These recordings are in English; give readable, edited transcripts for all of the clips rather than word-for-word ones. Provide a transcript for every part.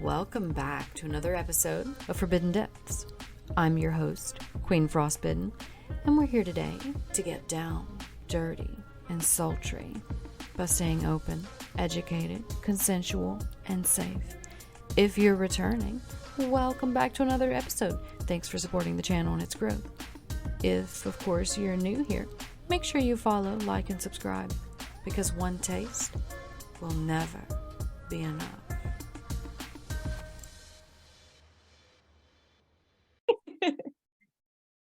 Welcome back to another episode of Forbidden Depths. I'm your host, Queen Frostbitten, and we're here today to get down, dirty, and sultry by staying open, educated, consensual, and safe. If you're returning, welcome back to another episode. Thanks for supporting the channel and its growth. If, of course, you're new here, make sure you follow, like, and subscribe, because one taste will never be enough.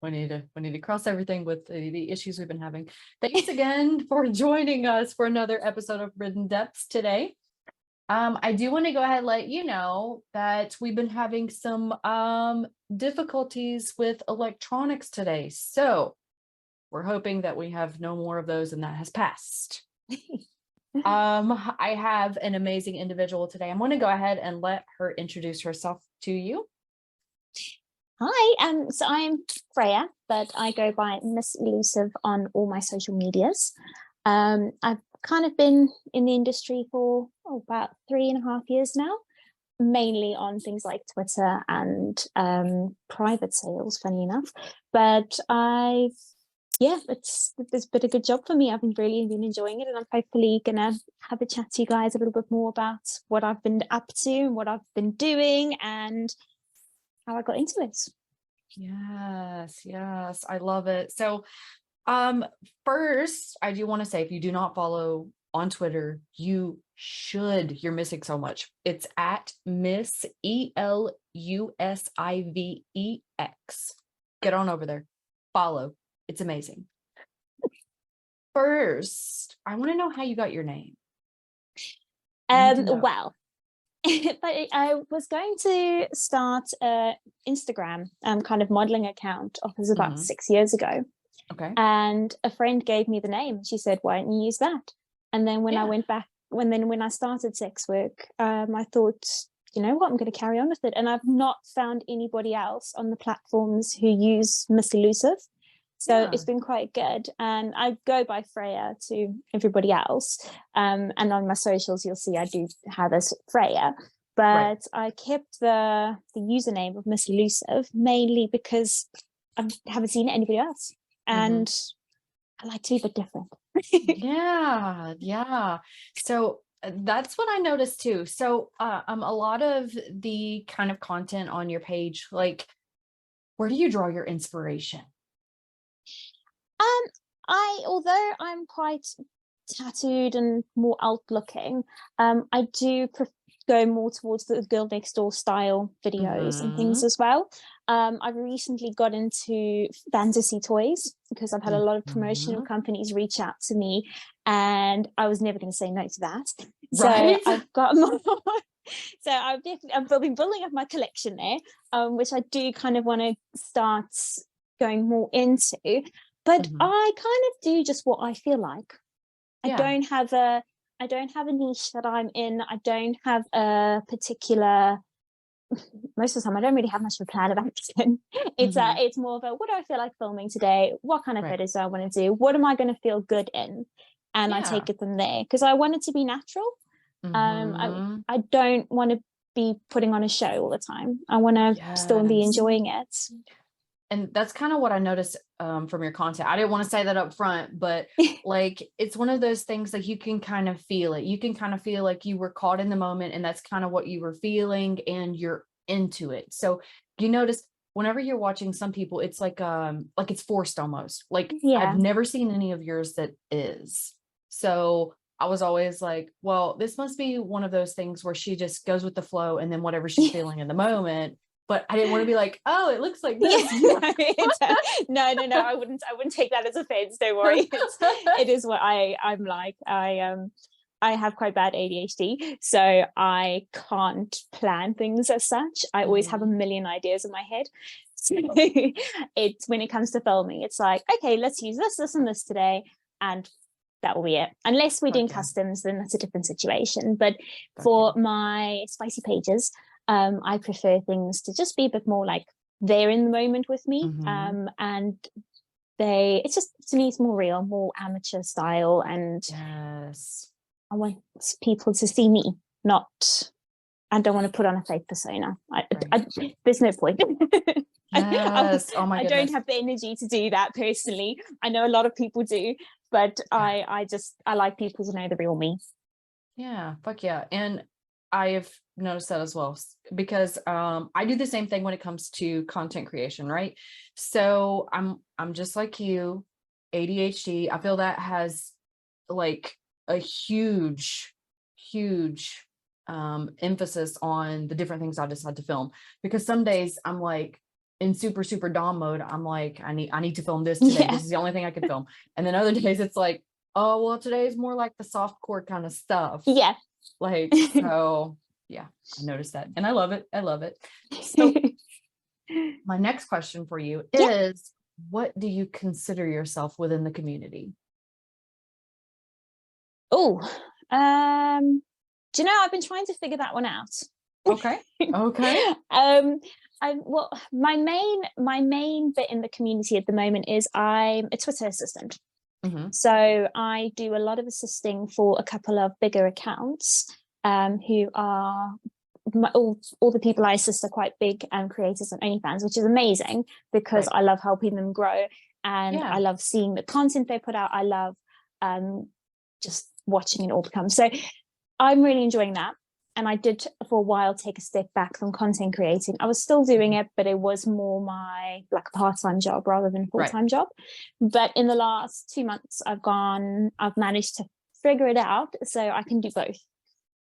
We need to cross everything with the issues we've been having. Thanks again for joining us for another episode of Forbidden Depths today. I do want to go ahead and let you know that we've been having some difficulties with electronics today. So we're hoping that we have no more of those and that has passed. I have an amazing individual today. I'm going to go ahead and let her introduce herself to you. Hi, so I'm Freya, but I go by Miss Elusive on all my social medias. I've kind of been in the industry for about 3.5 years now, mainly on things like Twitter and private sales, funny enough. But it's been a good job for me. I've really been enjoying it, and I'm hopefully gonna have a chat to you guys a little bit more about what I've been up to, what I've been doing, and how I got into it. Yes, I love it. So first, I do want to say, if you do not follow on Twitter, you should. You're missing so much. It's at Miss Elusivex. Get on over there, follow. It's amazing. First, I want to know how you got your name. Well, but I was going to start an Instagram kind of modeling account offers about 6 years ago. Okay. And a friend gave me the name. She said, why don't you use that? And then when I went back, when I started sex work, I thought, you know what, I'm going to carry on with it. And I've not found anybody else on the platforms who use Miss Elusive. So it's been quite good. And I go by Freya to everybody else. And on my socials, you'll see I do have this Freya. But I kept the username of Miss Elusive mainly because I haven't seen anybody else. And I like to be a bit different. Yeah. So that's what I noticed too. So a lot of the kind of content on your page, like, where do you draw your inspiration? Although I'm quite tattooed and more out looking, I do go more towards the girl next door style videos and things as well. I've recently got into fantasy toys because I've had a lot of promotional companies reach out to me, and I was never going to say no to that. So I've got more. So I've been building up my collection there, which I do kind of want to start going more into. But I kind of do just what I feel like. I don't have a niche that I'm in. I don't have a particular. Most of the time, I don't really have much of a plan of action. It's more of a, what do I feel like filming today? What kind of videos do I want to do? What am I going to feel good in? And I take it from there because I want it to be natural. I don't want to be putting on a show all the time. I want to still be enjoying it. And that's kind of what I noticed from your content. I didn't want to say that up front, but like, it's one of those things, like, you can kind of feel it. You can kind of feel like you were caught in the moment, and that's kind of what you were feeling, and you're into it. So you notice whenever you're watching some people, it's like it's forced almost. Like, I've never seen any of yours that is. So I was always like, well, this must be one of those things where she just goes with the flow, and then whatever she's feeling in the moment. But I didn't want to be like, oh, it looks like this. No, I wouldn't take that as offense. Don't worry. It is what I'm like. I have quite bad ADHD, so I can't plan things as such. I always have a million ideas in my head. So it's, when it comes to filming, it's like, okay, let's use this and this today, and that will be it. Unless we're doing customs, then that's a different situation. But for my spicy pages, I prefer things to just be a bit more like they're in the moment with me. And it's just, to me, it's more real, more amateur style. And I want people to see me, not and don't want to put on a fake persona. Right. There's no point. Yes. Oh my I goodness. don't have the energy to do that personally. I know a lot of people do, but Yeah. I like people to know the real me. Yeah, fuck yeah. And I've noticed that as well because I do the same thing when it comes to content creation, right? So I'm just like you, ADHD. I feel that has like a huge emphasis on the different things I decide to film, because some days I'm like in super dom mode. I'm like, I need to film this today. Yeah. This is the only thing I can film. And then other days it's like, oh well, today's more like the soft core kind of stuff. Yeah. Like, so yeah, I noticed that and I love it. I love it. So my next question for you Yeah. is, what do you consider yourself within the community? Oh, do you know, I've been trying to figure that one out. Okay. Okay. Well, my main bit in the community at the moment is I'm a Twitter assistant. Mm-hmm. So I do a lot of assisting for a couple of bigger accounts, who are all the people I assist are quite big creators on OnlyFans, which is amazing because Right. I love helping them grow, and Yeah. I love seeing the content they put out. I love just watching it all become. So I'm really enjoying that. And I did for a while take a step back from content creating. I was still doing it, but it was more my like part-time job rather than full-time job. But in the last 2 months, I've managed to figure it out so I can do both.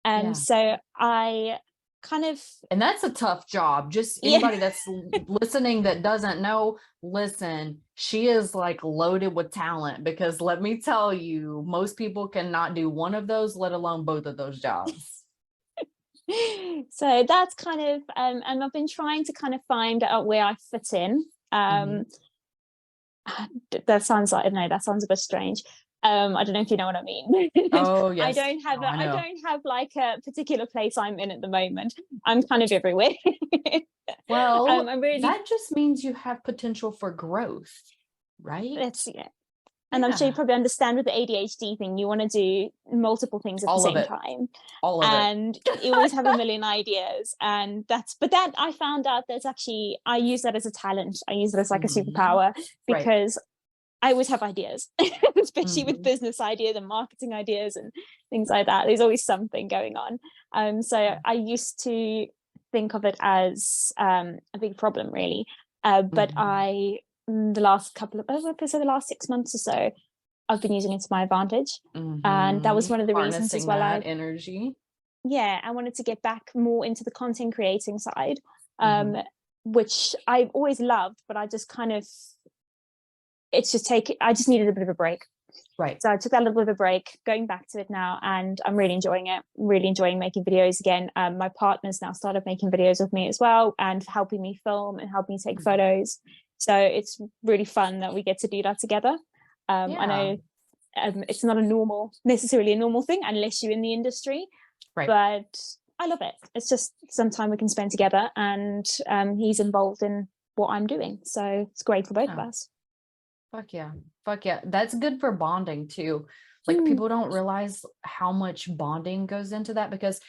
Yeah. So I kind of, And that's a tough job. Just yeah. anybody that's listening that doesn't know, listen, she is like loaded with talent, because let me tell you, most people cannot do one of those, let alone both of those jobs. So that's kind of, and I've been trying to kind of find out where I fit in. That sounds like, I don't know, that sounds a bit strange. I don't know if you know what I mean. Oh I yes. don't have Oh, I I know. don't have like a particular place I'm in at the moment. I'm kind of everywhere. Well, I'm really, that just means you have potential for growth, right? let's see it. And I'm sure you Yeah. probably understand with the ADHD thing, you want to do multiple things at the All of same it. time. All of it. And you always have a million ideas. And but that I found out that's actually, I use that as a talent. I use it as like a Mhm. superpower Right. because I always have ideas, especially with Mhm. business ideas and marketing ideas and things like that. There's always something going on. So I used to think of it as a big problem, really. But Mhm. the last couple of, the last 6 months or so, I've been using it to my advantage. And that was Mhm. one of the reasons as Harnessing well. that energy. I wanted to get back more into the content creating side, Mhm. which I've always loved, but I just kind of, I just needed a bit of a break. Right. So I took that little bit of a break, going back to it now, and I'm really enjoying it. Really enjoying making videos again. My partner's now started making videos with me as well, and helping me film and helping me take Mhm. photos. So it's really fun that we get to do that together. I Yeah. know it's not necessarily a normal thing unless you're in the industry, Right. but I love it. It's just some time we can spend together, and he's involved in what I'm doing. So it's great for both of Yeah. us. Fuck yeah. Fuck yeah. That's good for bonding too. Like, Mm, people don't realize how much bonding goes into that, because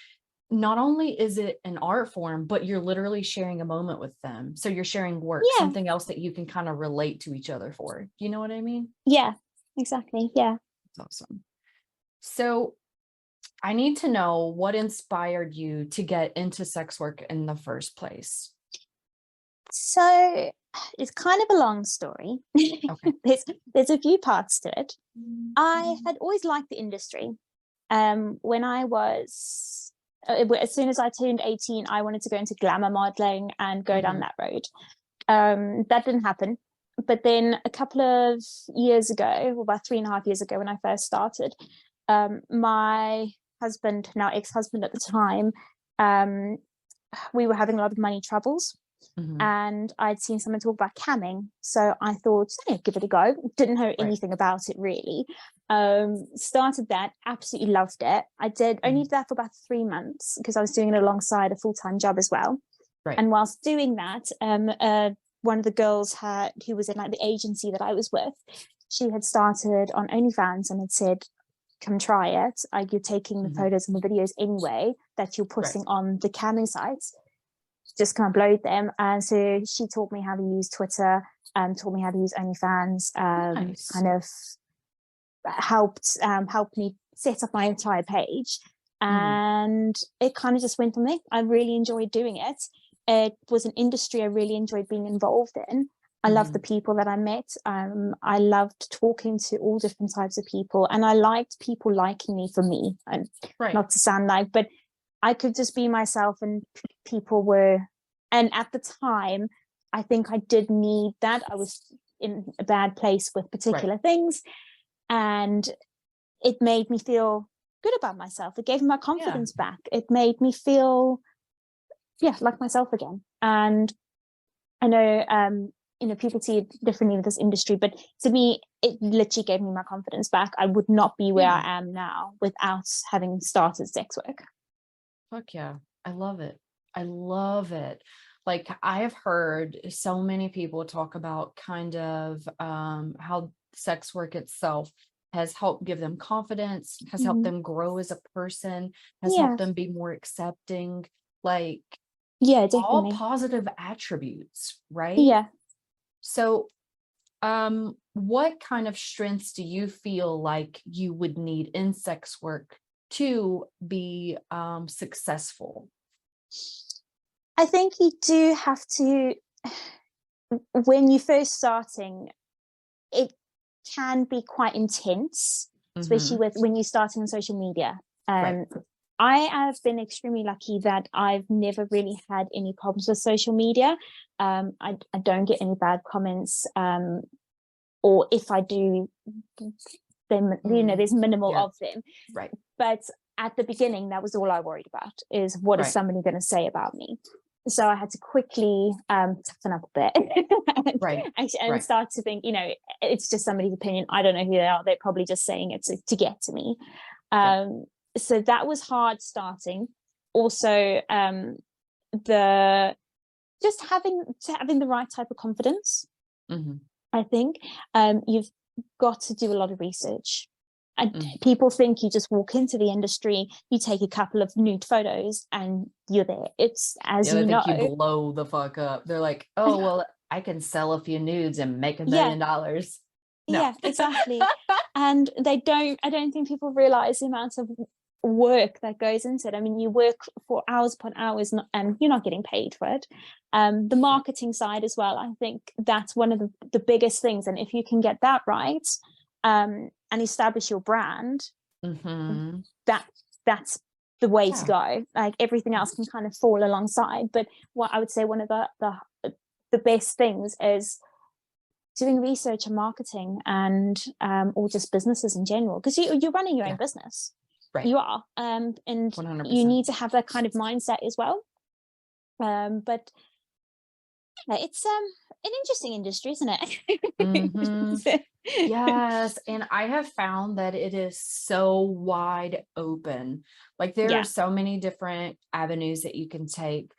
not only is it an art form, but you're literally sharing a moment with them. So you're sharing work, yeah, something else that you can kind of relate to each other for. You know what I mean? yeah, exactly. Yeah. It's awesome. So I need to know what inspired you to get into sex work in the first place. So it's kind of a long story. Okay. There's a few parts to it. I had always liked the industry. When I was as soon as I turned 18, I wanted to go into glamour modeling and go down Mhm. that road. That didn't happen. But then a couple of years ago, or about 3.5 years ago, when I first started, my husband, now ex-husband at the time, um, we were having a lot of money troubles, Mhm. and I'd seen someone talk about camming. So I thought, yeah, give it a go. Didn't know Right. anything about it really. Started that, absolutely loved it. I only Mhm. did that for about 3 months because I was doing it alongside a full-time job as well. Right. And whilst doing that, one of the girls who was in like the agency that I was with, she had started on OnlyFans and had said, come try it. Like, you're taking the Mhm. photos and the videos anyway that you're Right. putting on the canning sites, just come upload them. And so she taught me how to use Twitter, taught me how to use OnlyFans, Nice. kind of helped me set up my entire page. Mhm. And it kind of just went from there. I really enjoyed doing it. It was an industry I really enjoyed being involved in. I loved the Mhm. people that I met. I loved talking to all different types of people, and I liked people liking me for me. And Right. not to sound like, but I could just be myself, and people were. And at the time, I think I did need that. I was in a bad place with Right. particular things, and it made me feel good about myself. It gave me my Yeah. confidence back. It made me feel, yeah, like myself again. And I know, people see it differently with this industry, but to me, it literally gave me my confidence back. I would not be where Yeah. I am now without having started sex work. Fuck yeah. I love it. I love it. Like, I have heard so many people talk about kind of how sex work itself has helped give them confidence, has helped Mhm. them grow as a person, has helped Yeah, them be more accepting, like yeah, all definitely. positive attributes, right? Yeah. So, what kind of strengths do you feel like you would need in sex work to be successful? I think you do have to, when you're first starting, it can be quite intense, especially Mhm. with when you're starting on social media. Right. Um, I have been extremely lucky that I've never really had any problems with social media. I don't get any bad comments, or if I do, then Mm. there's minimal Yeah. of them. Right. But at the beginning, that was all I worried about: is what is Right. somebody going to say about me? So I had to quickly toughen up a bit Right. and Right. start to think, it's just somebody's opinion. I don't know who they are. They're probably just saying it to get to me. Yep. So that was hard starting. Also, the just having the right type of confidence. Mhm. I think you've got to do a lot of research. And Mhm. people think you just walk into the industry, you take a couple of nude photos, and you're there. It's, as Yeah, they you know, think you blow the fuck up. They're like, "Oh, well, I can sell a few nudes and make yeah, $1 million." No. yeah, exactly. And I don't think people realize the amount of work that goes into it. I mean, you work for hours upon hours, and you're not getting paid for it. The Right. marketing side as well, I think that's one of the biggest things. And if you can get that right, and establish your brand, Mhm. that that's the way to Yeah. go. Like, everything else can kind of fall alongside. But what I would say, one of the best things is doing research and marketing, and or just businesses in general, because you're running your own Yeah. business. Right. You are, and you 100%. need to have that kind of mindset as well. But yeah, it's an interesting industry, isn't Mhm. it? Yes, and I have found that it is so wide open. Like, there are Yeah. so many different avenues that you can take.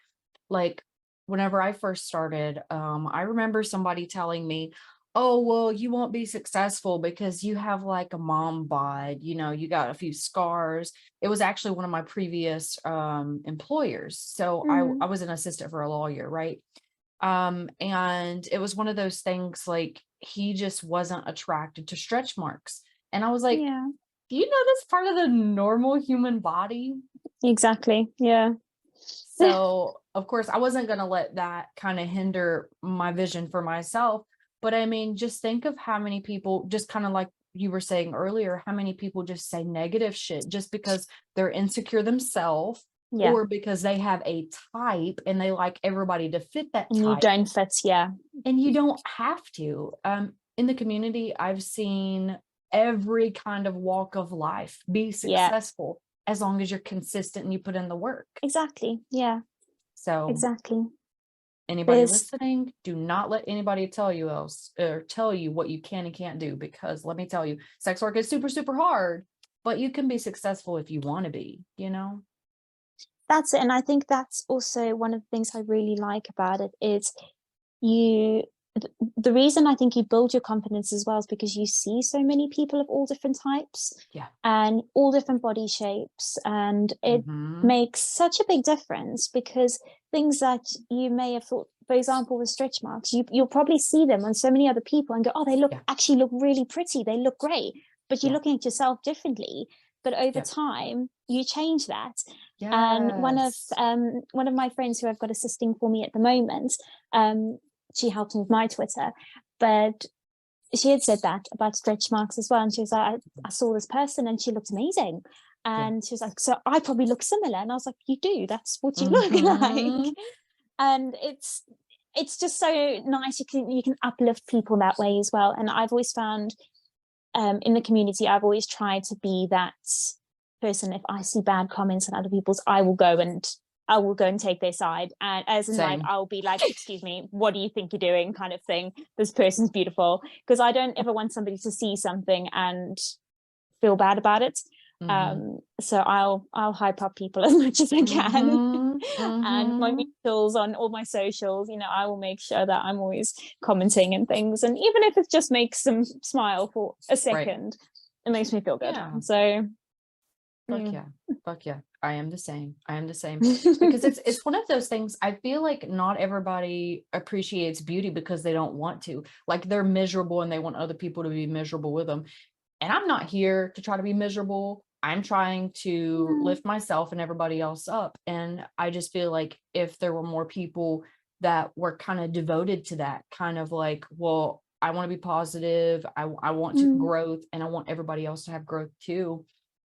Like, whenever I first started, I remember somebody telling me, "Oh, well, you won't be successful because you have like a mom bod, you got a few scars." It was actually one of my previous employers. So I Mm, was an assistant for a lawyer, right? And it was one of those things, like, he just wasn't attracted to stretch marks. And I was like, yeah, "Do you know that's part of the normal human body?" exactly. Yeah. So, of course, I wasn't going to let that kind of hinder my vision for myself. But I mean, just think of how many people, just kind of like you were saying earlier, how many people just say negative shit just because they're insecure themselves, Yeah. or because they have a type and they like everybody to fit that And you type. don't fit. Yeah. And you don't have to. In the community, I've seen every kind of walk of life be Yeah. successful as long as you're consistent and you put in the work. Exactly. Yeah. So, Exactly. anybody There's listening, do not let anybody tell you else, or tell you what you can and can't do, because let me tell you, sex work is super, super hard, but you can be successful if you want to be. That's it. And I think that's also one of the things I really like about it is you the reason I think you build your confidence as well is because you see so many people of all different types Yeah. and all different body shapes, and it makes such a big difference, because things that you may have thought, for example, with stretch marks, you'll probably see them on so many other people and go, oh, they actually look really pretty, they look great, but you're looking at yourself differently. But over time you change that. And one of my friends who I've got assisting for me at the moment, she helped me with my Twitter, but she had said that about stretch marks as well. And she was like, I saw this person and she looked amazing. And she was like, so I probably look similar. And I was like, you do, that's what you look like. And it's just so nice. You can uplift people that way as well. And I've always found, in the community, I've always tried to be that person. If I see bad comments on other people's, I will go and take their side, and as in like I'll be like, excuse me, what do you think you're doing, kind of thing, this person's beautiful, because I don't ever want somebody to see something and feel bad about it. So I'll hype up people as much as I can. And my mutuals on all my socials, I will make sure that I'm always commenting and things, and even if it just makes them smile for a second, it makes me feel good. So fuck yeah, I am the same because it's one of those things. I feel like not everybody appreciates beauty because they don't want to, like they're miserable and they want other people to be miserable with them. And I'm not here to try to be miserable. I'm trying to lift myself and everybody else up. And I just feel like if there were more people that were kind of devoted to that, kind of like, well, I want to be positive, I want to growth, and I want everybody else to have growth too,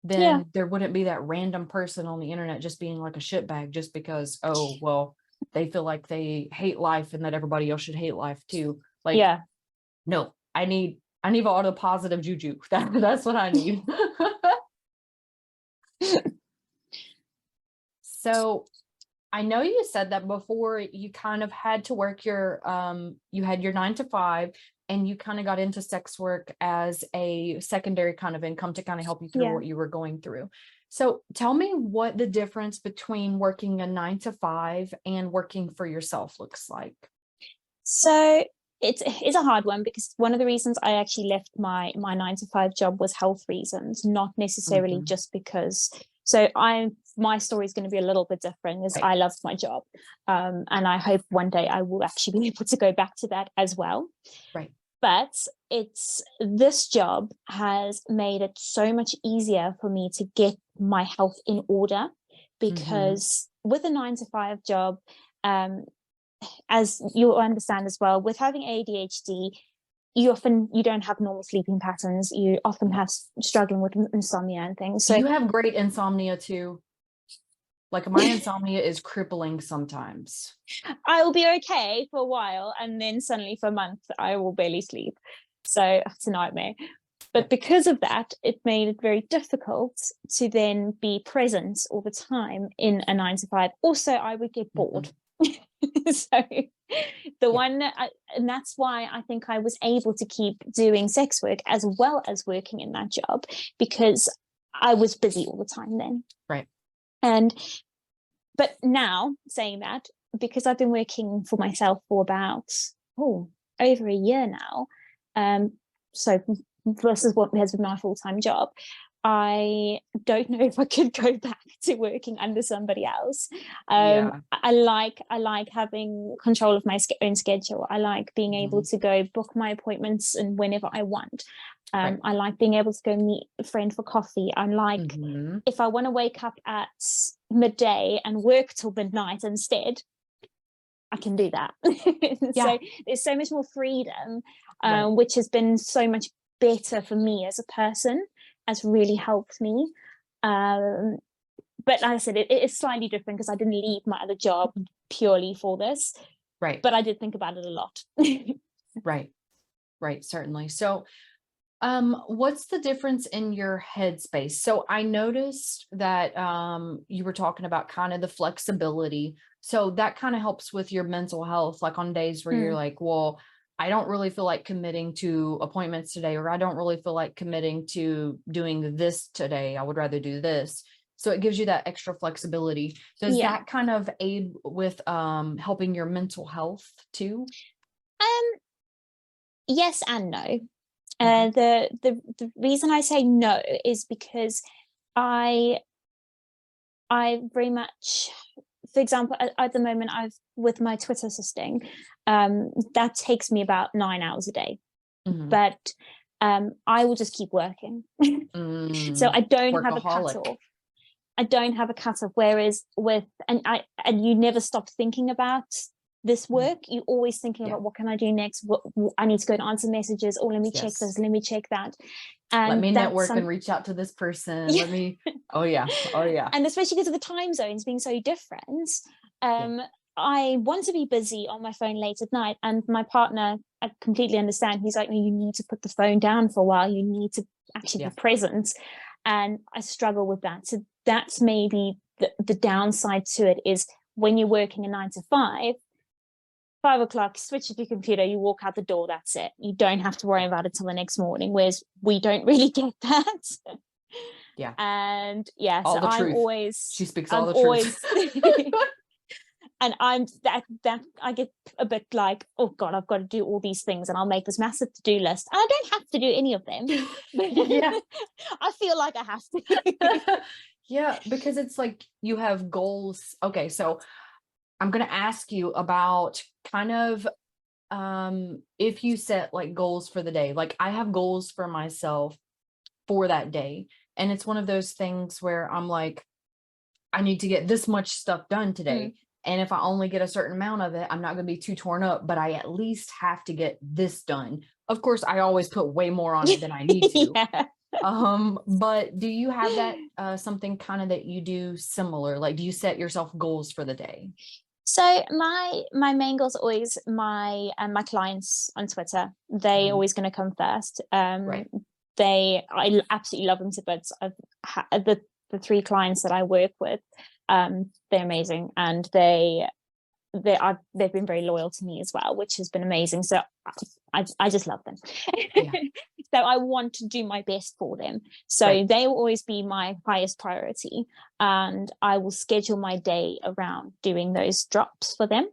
then there wouldn't be that random person on the internet just being like a shitbag just because, oh, well, they feel like they hate life and that everybody else should hate life too. Like, no, I need all the positive juju. That's what I need. So I know you said that before you kind of had to work your, you had your 9 to 5 and you kind of got into sex work as a secondary kind of income to kind of help you through what you were going through. So tell me what the difference between working a 9 to 5 and working for yourself looks like. So it's a hard one, because one of the reasons I actually left my 9 to 5 job was health reasons, not necessarily just because. So my story is going to be a little bit different, as I loved my job, and I hope one day I will actually be able to go back to that as well. But this job has made it so much easier for me to get my health in order, because with a 9 to 5 job, as you'll understand as well, with having ADHD, you don't have normal sleeping patterns. You often have struggling with insomnia and things. So you have great insomnia too. Like my insomnia is crippling sometimes. I will be okay for a while, and then suddenly for a month I will barely sleep. So it's a nightmare. But because of that, it made it very difficult to then be present all the time in a 9 to 5. Also, I would get bored. So and that's why I think I was able to keep doing sex work as well as working in that job, because I was busy all the time then. But now, saying that, because I've been working for myself for about over a year now, so this is what has been my full-time job, I don't know if I could go back to working under somebody else. I like having control of my own schedule. I like being able to go book my appointments and whenever I want. I like being able to go meet a friend for coffee. I like if I want to wake up at midday and work till midnight instead, I can do that. So there's so much more freedom, which has been so much better for me as a person, has really helped me. But like I said, it is slightly different because I didn't leave my other job purely for this. But I did think about it a lot. Right, certainly. So what's the difference in your headspace? So I noticed that you were talking about kind of the flexibility. So that kind of helps with your mental health, like on days where you're like, well, I don't really feel like committing to appointments today, or I don't really feel like committing to doing this today. I would rather do this. So it gives you that extra flexibility. Does that kind of aid with helping your mental health too? yes and no. Okay. The reason I say no is because I very much, for example, at the moment, I've with my Twitter assisting, that takes me about 9 hours a day, Mhm. but I will just keep working. So I don't have a Workaholic. cutoff. I don't have a cutoff. Whereas and you never stop thinking about this work. You're always thinking Yeah. about what can I do next? What I need to go and answer messages. Oh, let me check Yes. this. Let me check that. Let And me that's network and some, reach out to this person. yeah. Let me, oh yeah. Oh yeah. And especially because of the time zones being so different, Yeah. I want to be busy on my phone late at night. And my partner, I completely understand. He's like, no, you need to put the phone down for a while. You need to actually Yeah. be present. And I struggle with that. So that's maybe the downside to it, is when you're working a 9 to 5, 5 o'clock, switch off your computer, you walk out the door, that's it. You don't have to worry Yeah. about it till the next morning, whereas we don't really get that. Yeah. And yeah, so All the truth. She speaks all I'm the truth. always and I'm that I get a bit like, oh God, I've got to do all these things, and I'll make this massive to-do list. And I don't have to do any of them. Yeah. I feel like I have to. Yeah, because it's like you have goals. Okay, so I'm going to ask you about kind of if you set like goals for the day. Like I have goals for myself for that day, and it's one of those things where I'm like, I need to get this much stuff done Mm. today. And if I only get a certain amount of it, I'm not going to be too torn up, but I at least have to get this done. Of course, I always put way more on it than I need to. Yeah. But do you have that something kind of that you do similar? Like, do you set yourself goals for the day? So my main goal is always my clients on Twitter. They Mhm. always going to come first. Right. I absolutely love them to bits. The 3 clients that I work with, they're amazing, and they've been very loyal to me as well, which has been amazing. So I just love them. Yeah. So I want to do my best for them. So Right. they will always be my highest priority, and I will schedule my day around doing those drops for them.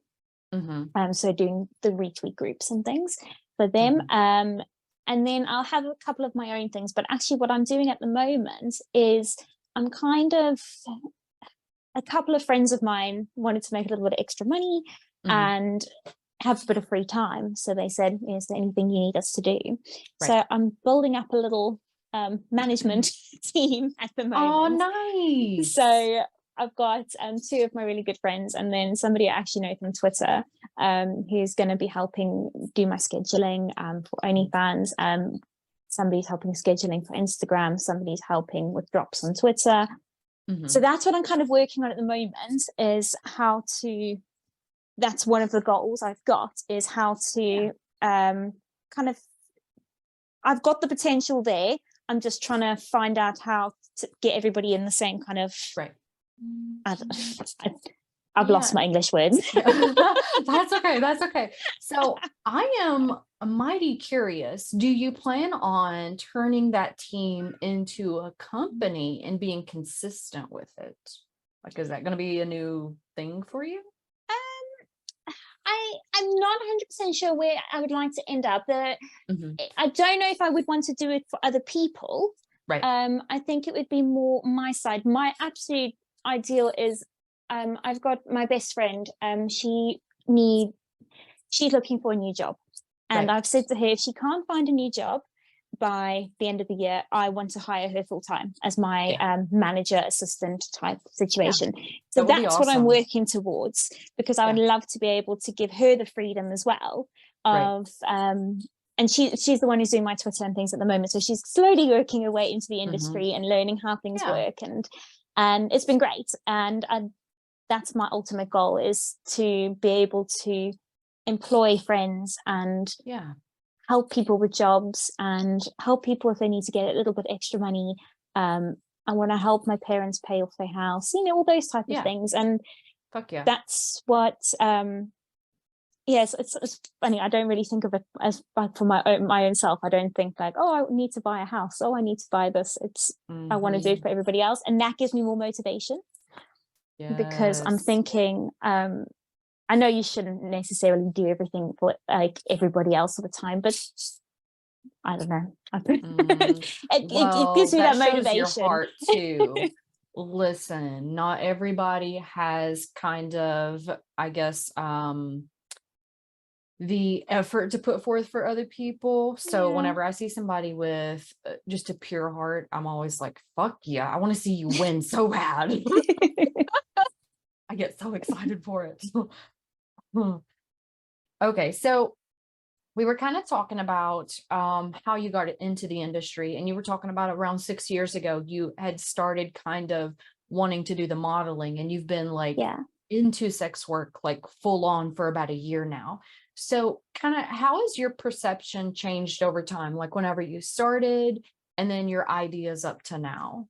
Mm-hmm. So doing the retweet groups and things for them. Mm-hmm. And then I'll have a couple of my own things. But actually, what I'm doing at the moment is I'm kind of, a couple of friends of mine wanted to make a little bit of extra money Mm-hmm. and have a bit of free time. So they said, is there anything you need us to do? Right. So I'm building up a little management team at the Oh, moment. nice. So I've got 2 of my really good friends, and then somebody I actually know from Twitter, who's going to be helping do my scheduling for OnlyFans. Somebody's helping scheduling for Instagram. Somebody's helping with drops on Twitter. Mm-hmm. So that's what I'm kind of working on at the moment, is how to, that's one of the goals I've got, is how to kind of, I've got the potential there. I'm just trying to find out how to get everybody in the same kind of, Right. I've lost my English words. That's okay. That's okay. So I am mighty curious. Do you plan on turning that team into a company and being consistent with it? Like, is that going to be a new thing for you? I'm not 100% sure where I would like to end up. Mm-hmm. I don't know if I would want to do it for other people. Right. I think it would be more my side. My absolute ideal is, I've got my best friend. She's looking for a new job, and Right. I've said to her, if she can't find a new job by the end of the year, I want to hire her full time as my manager assistant type situation. So That would be that's what I'm awesome. working towards, because I would love to be able to give her the freedom as well of and she's the one who's doing my Twitter and things at the moment. So she's slowly working her way into the industry and learning how things work, and it's been great. And that's my ultimate goal, is to be able to employ friends and help people with jobs and help people if they need to get a little bit extra money. I want to help my parents pay off their house, all those type of things. And that's what yes, it's funny. I don't really think of it as for my own self. I don't think like, oh, I need to buy a house. Oh, I need to buy this. It's I want to do it for everybody else, and that gives me more motivation. Because I'm thinking, I I know you shouldn't necessarily do everything for like everybody else all the time, but I don't know. It gives Well, me that that shows your motivation. heart too. Listen, not everybody has kind of, I guess, the effort to put forth for other people. So Yeah. whenever I see somebody with just a pure heart, I'm always like, fuck yeah, I want to see you win so bad. I get so excited for it. Okay, so we were kind of talking about how you got into the industry, and you were talking about around 6 years ago, you had started kind of wanting to do the modeling, and you've been like Yeah. into sex work like full on for about a year now. So kind of how has your perception changed over time? Like whenever you started and then your ideas up to now?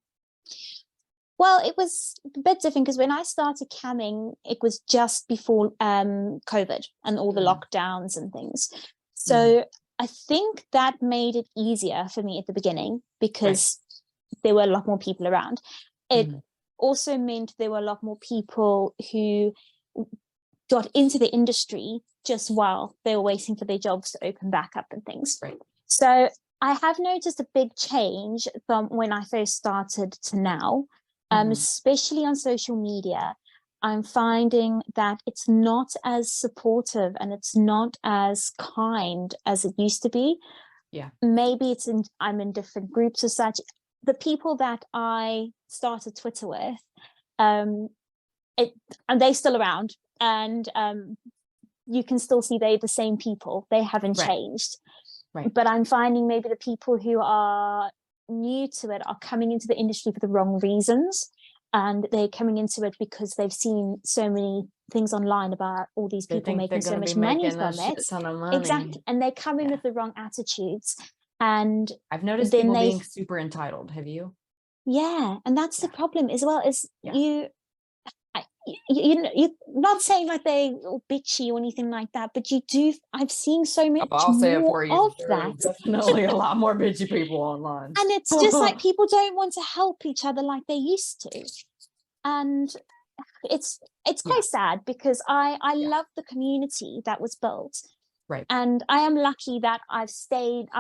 Well, it was a bit different because when I started camming, it was just before COVID and all the Mm, lockdowns and things. mm, So I think that made it easier for me at the beginning right. because there were a lot more people around. It Mm, also meant there were a lot more people who got into the industry just while they were waiting for their jobs to open back up and things. right. So I have noticed a big change from when I first started to now, Hmm. especially on social media. I'm finding that it's not as supportive and it's not as kind as it used to be. Yeah. Maybe I'm in different groups as such. The people that I started Twitter with, um, it and they're still around, and you can still see they're the same people. They haven't Right. changed. Right. But I'm finding maybe the people who are new to it are coming into the industry for the wrong reasons. And they're coming into it because they've seen so many things online about all these They people think they're making going so to be much money making a from it. shit ton of money. Exactly. And they come in Yeah. with the wrong attitudes. And I've noticed then people they, being super entitled. Have you? yeah. And that's the Yeah. problem as well, is Yeah. you're not saying like they are bitchy or anything like that, but you do. I've seen so much I'll say it more for you. of There is that. definitely a lot more bitchy people online. And it's just like people don't want to help each other like they used to. And it's Yeah. quite sad because I Yeah. love the community that was built. Right. And I am lucky that I've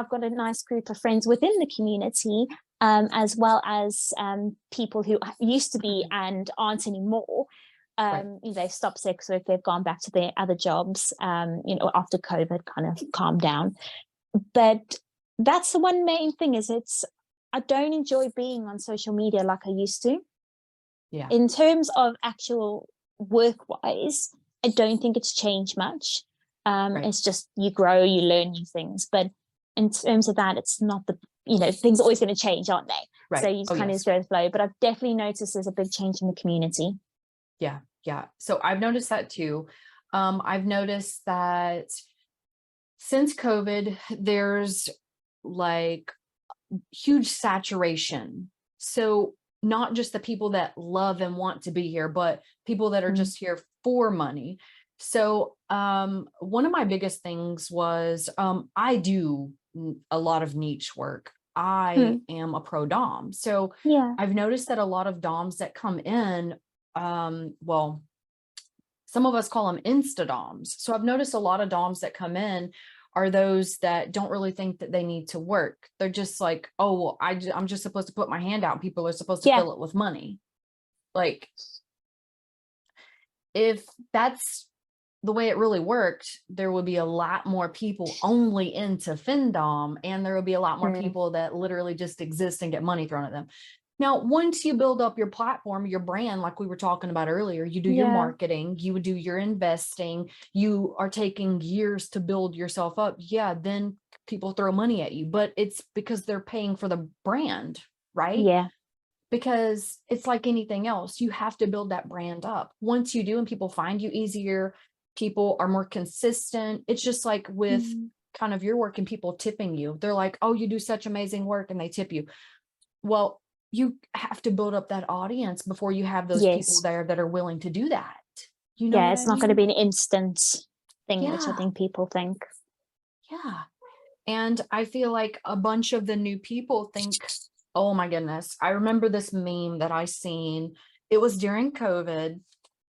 got a nice group of friends within the community, as well as people who used to be and aren't anymore. Right. They've stopped sex work, they've gone back to their other jobs, after COVID kind of calmed down. But that's the one main thing, is I don't enjoy being on social media like I used to. Yeah. In terms of actual work wise, I don't think it's changed much. Right. It's just you grow, you learn new things. But in terms of that, it's not things are always going to change, aren't they? So Right. you just Oh, kind of yes. go with the flow. But I've definitely noticed there's a big change in the community. Yeah. Yeah. So I've noticed that too. I've noticed that since COVID, there's like huge saturation. So not just the people that love and want to be here, but people that are Mm. just here for money. So one of my biggest things was I do a lot of niche work. I Mm. am a pro dom. So Yeah. I've noticed that a lot of doms that come in, well, some of us call them insta doms. So I've noticed a lot of doms that come in are those that don't really think that they need to work. They're just like, oh, well, I'm just supposed to put my hand out and people are supposed to Yeah. fill it with money. Like, if that's the way it really worked, there would be a lot more people only into findom, and there would be a lot more Mm. people that literally just exist and get money thrown at them. Now, once you build up your platform, your brand, like we were talking about earlier, you do your Yeah. marketing, you would do your investing, you are taking years to build yourself up. Yeah, then people throw money at you, but it's because they're paying for the brand, right? Yeah. Because it's like anything else. You have to build that brand up. Once you do and people find you easier, people are more consistent. It's just like with Mm. kind of your work and people tipping you. They're like, oh, you do such amazing work, and they tip you. Well, you have to build up that audience before you have those people Yes. there that are willing to do that. You know Yeah. what It's I not going to mean? be an instant thing, which I Yeah. think people think. Yeah. And I feel like a bunch of the new people think, oh my goodness, I remember this meme that I seen. It was during COVID.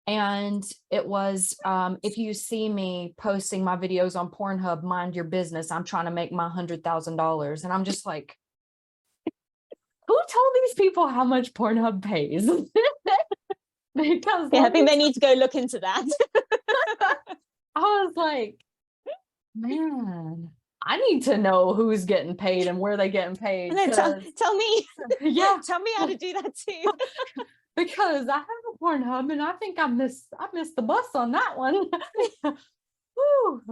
And it was, if you see me posting my videos on Pornhub, mind your business, I'm trying to make my $100,000. And I'm just like, who told these people how much Pornhub pays? Because I think they need to go look into that. I was like, man, I need to know who's getting paid and where they getting paid. And then tell me, yeah, tell me how to do that too. Because I have a Pornhub and I think I missed the bus on that one. Woo.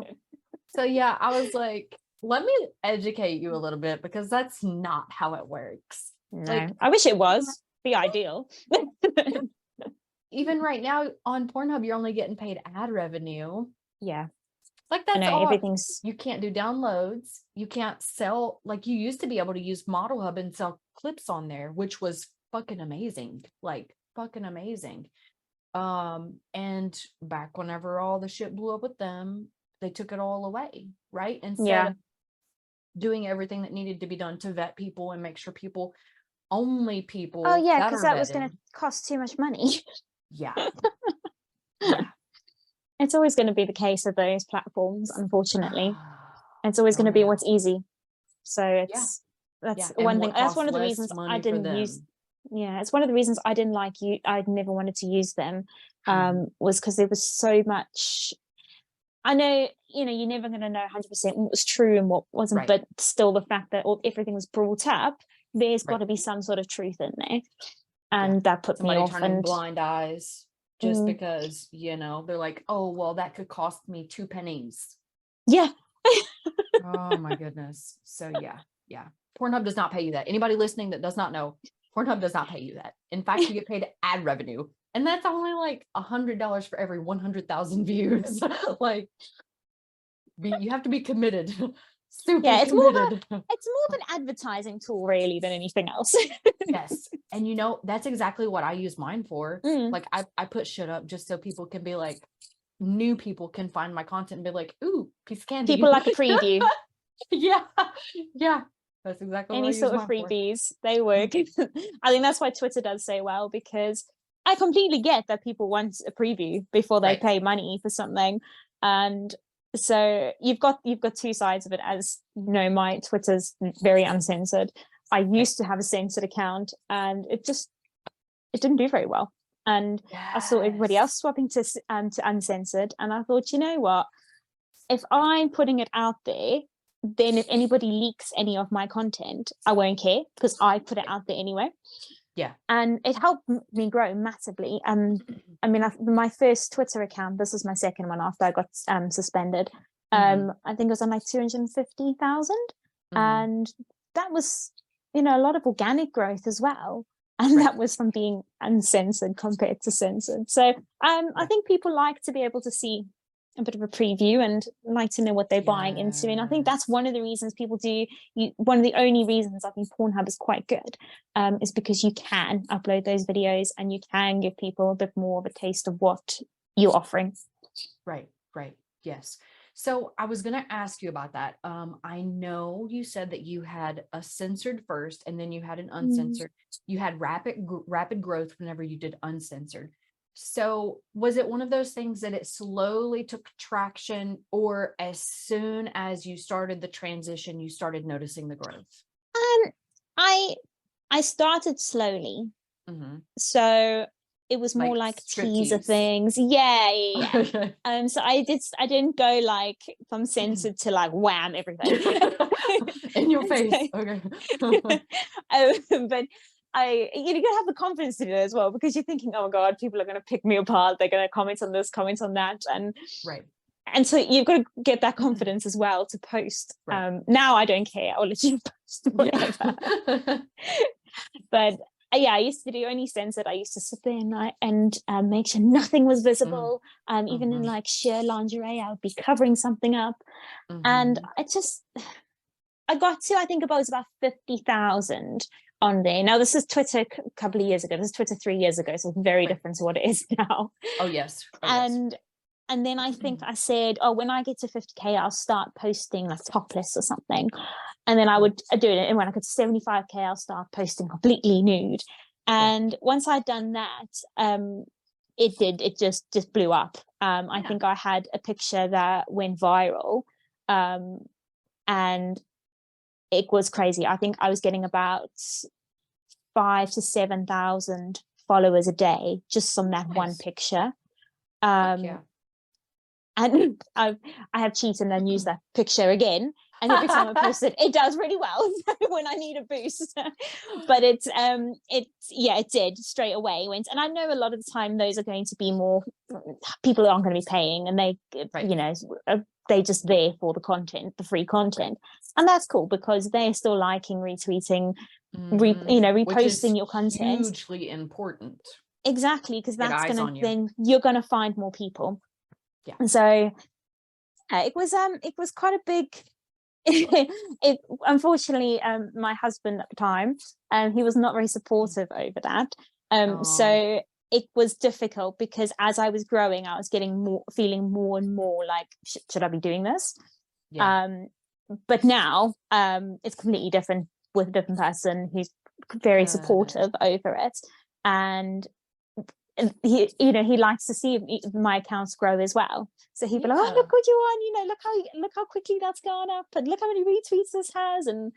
So yeah, I was like, let me educate you a little bit, because that's not how it works. No, Like, I wish it was the ideal. even right now on Pornhub, you're only getting paid ad revenue. Yeah. Like, that's all. Everything's, you can't do downloads. You can't sell, like you used to be able to use Model Hub and sell clips on there, which was fucking amazing. Like, fucking amazing. And back whenever all the shit blew up with them, they took it all away, right? Instead of doing everything that needed to be done to vet people and make sure only people. Oh yeah, because that was going to cost too much money. Yeah. Yeah. It's always going to be the case of those platforms, unfortunately. It's always going to be what's easy. So that's one thing. That's one of the reasons I didn't use. Yeah, it's one of the reasons I didn't like you. I never wanted to use them. Was because there was so much. I know, you're never going to know 100% what was true and what wasn't, but still, the fact that everything was brought up, there's got to be some sort of truth in there, and that put me off. Turning blind eyes just because they're like, oh well, that could cost me 2 pennies. Yeah. Oh my goodness. So yeah. Pornhub does not pay you that. Anybody listening that does not know, Pornhub does not pay you that. In fact, you get paid ad revenue, and that's only like $100 for every 100,000 views. Like, you have to be committed. Super committed. It's more an advertising tool, really, than anything else. Yes. And that's exactly what I use mine for. Like, I put shit up just so people can be like, new people can find my content and be like, ooh, piece of candy. People like a preview. Yeah. That's exactly any sort of freebies. They work. I think that's why Twitter does so well, because I completely get that people want a preview before they pay money for something. And so you've got two sides of it. As you know, my Twitter's very uncensored. I used to have a censored account, and it didn't do very well. And I saw everybody else swapping to uncensored, and I thought, you know what? If I'm putting it out there, then if anybody leaks any of my content, I won't care, because I put it out there anyway. Yeah. And it helped me grow massively. I mean, my first Twitter account, this is my second one after I got suspended. I think it was on like 250,000. And that was, a lot of organic growth as well. And that was from being uncensored compared to censored. So I think people like to be able to see a bit of a preview and like to know what they're buying into. And I think that's one of the reasons people do, one of the only reasons I think Pornhub is quite good, is because you can upload those videos and you can give people a bit more of a taste of what you're offering. Right. Yes. So I was going to ask you about that. I know you said that you had a censored first, and then you had an uncensored. You had rapid growth whenever you did uncensored. So was it one of those things that it slowly took traction, or as soon as you started the transition, you started noticing the growth? I started slowly. So it was more like teaser things. Yeah. So I didn't go like from censored to like wham everything in your face. Okay. But you gotta have the confidence to do it as well, because you're thinking, oh my god, people are gonna pick me apart, they're gonna comment on this, comment on that, and so you've got to get that confidence as well to post. Now I don't care, I'll let you post whatever. But I used to do only censored. I used to sit there and make sure nothing was visible. Even in like sheer lingerie, I would be covering something up. And I got to, I think it was about 50,000 on there. Now this is Twitter a couple of years ago. This is Twitter 3 years ago, so it's very different to what it is now. Oh yes. And then I think I said, oh, when I get to 50k, I'll start posting like topless or something. And then I would do it. And when I got to 75k, I'll start posting completely nude. And once I'd done that, it just blew up. I Yeah. think I had a picture that went viral, and it was crazy. I think I was getting about 5 to 7,000 followers a day just on that one Nice. picture. Fuck yeah. And I have cheated and used that picture again. And every time I post it, it does really well when I need a boost. But it did straight away went. And I know a lot of the time those are going to be more people aren't going to be paying, and they, Right. you know, they just there for the content, the free content, and that's cool because they're still liking, retweeting, Which is reposting your content. hugely important. Exactly, because Get that's eyes gonna on you. then you're gonna find more people. Yeah. And so it was quite a big it unfortunately my husband at the time, he was not very supportive over that. So it was difficult because as I was growing, I was feeling more and more like, should I be doing this? Yeah. But now it's completely different with a different person who's very supportive over it. And he likes to see my accounts grow as well. So he'd be like, "Oh, look what you on! Look how quickly that's gone up, and look how many retweets this has." And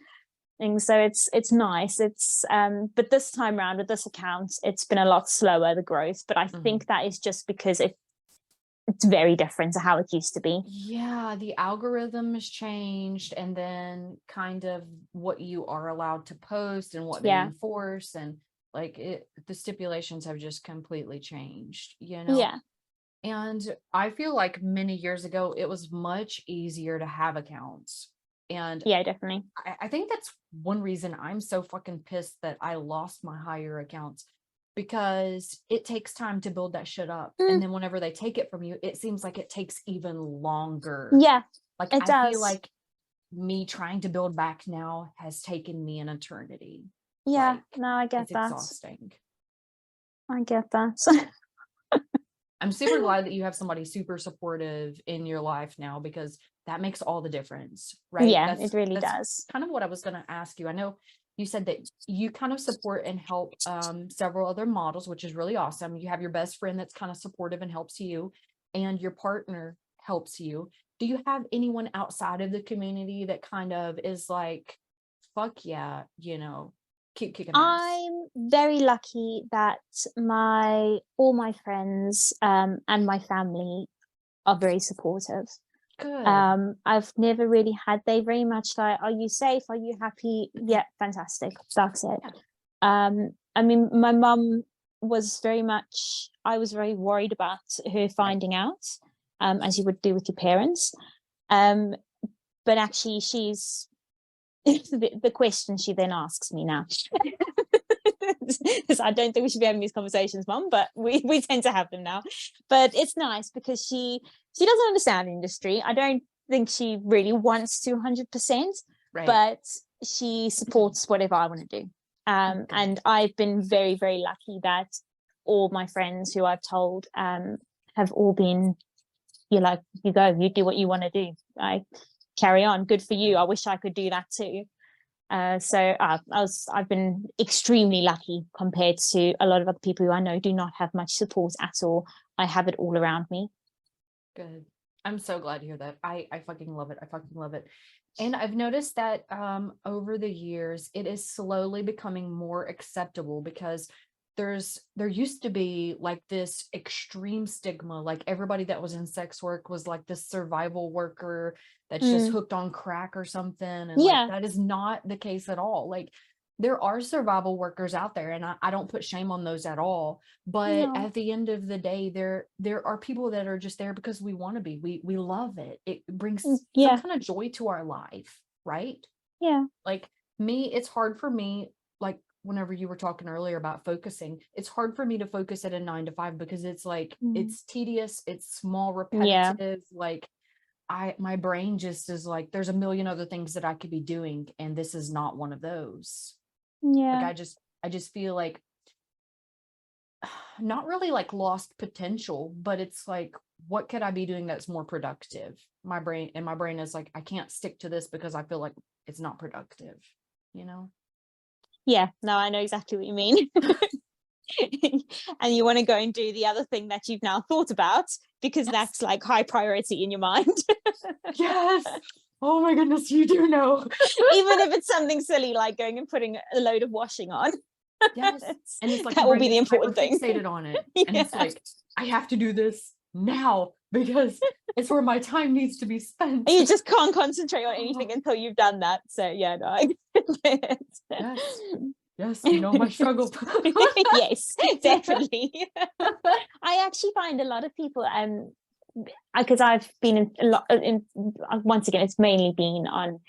so it's nice. It's but this time around with this account, it's been a lot slower, the growth. But I think that is just because it's very different to how it used to be. Yeah, the algorithm has changed, and then kind of what you are allowed to post and what they enforce, and like the stipulations have just completely changed, Yeah. And I feel like many years ago it was much easier to have accounts. And yeah, definitely. I think that's one reason I'm so fucking pissed that I lost my higher accounts, because it takes time to build that shit up. And then whenever they take it from you, it seems like it takes even longer. Yeah, like it does. feel like me trying to build back now has taken me an eternity. Yeah, no, I get it's that. Exhausting. I get that. I'm super glad that you have somebody super supportive in your life now, because that makes all the difference, right? Yeah, it really does. Kind of what I was going to ask you. I know you said that you kind of support and help several other models, which is really awesome. You have your best friend that's kind of supportive and helps you, and your partner helps you. Do you have anyone outside of the community that kind of is like, fuck yeah, keep kicking ass? I'm very lucky that all my friends and my family are very supportive. Good. I've never really had, they very much like, are you safe? Are you happy? Yeah, fantastic. That's it. Yeah. I mean, my mum was I was very worried about her finding out, as you would do with your parents. But actually she's the question she then asks me now. Because I don't think we should be having these conversations, Mum, but we tend to have them now. But it's nice because she doesn't understand the industry. I don't think she really wants to 100%, but she supports whatever I want to do. And I've been very, very lucky that all my friends who I've told have all been, you're like, you go, you do what you want to do. Carry on. Good for you. I wish I could do that too. So I've been extremely lucky compared to a lot of other people who I know do not have much support at all. I have it all around me. Good. I'm so glad to hear that. I fucking love it. I fucking love it. And I've noticed that over the years, it is slowly becoming more acceptable, because there used to be like this extreme stigma, like everybody that was in sex work was like this survival worker that's just hooked on crack or something. And like that is not the case at all. Like there are survival workers out there, and I don't put shame on those at all. But at the end of the day, there are people that are just there because we want to be. We love it. It brings some kind of joy to our life, right? Yeah. Like me, it's hard for me, like whenever you were talking earlier about focusing, it's hard for me to focus at a 9 to 5, because it's like it's tedious, it's small, repetitive. Like my brain just is like, there's a million other things that I could be doing, and this is not one of those. Like I just feel like not really like lost potential, but it's like, what could I be doing that's more productive? My brain is like, I can't stick to this because I feel like it's not productive, Yeah, no, I know exactly what you mean. and you want to go and do the other thing that you've now thought about because Yes. that's like high priority in your mind. Yes. Oh my goodness, you do know. Even if it's something silly like going and putting a load of washing on. Yes. And it's like That your will brain be the gets hyper important thing. fixated on it. And it's Yeah. like, I have to do this now because it's where my time needs to be spent. And you just can't concentrate on anything until you've done that. So yeah, no, I get it. Yes. Yes, you know my struggle. Yes, definitely. I actually find a lot of people, because I've been in a lot once again, it's mainly been on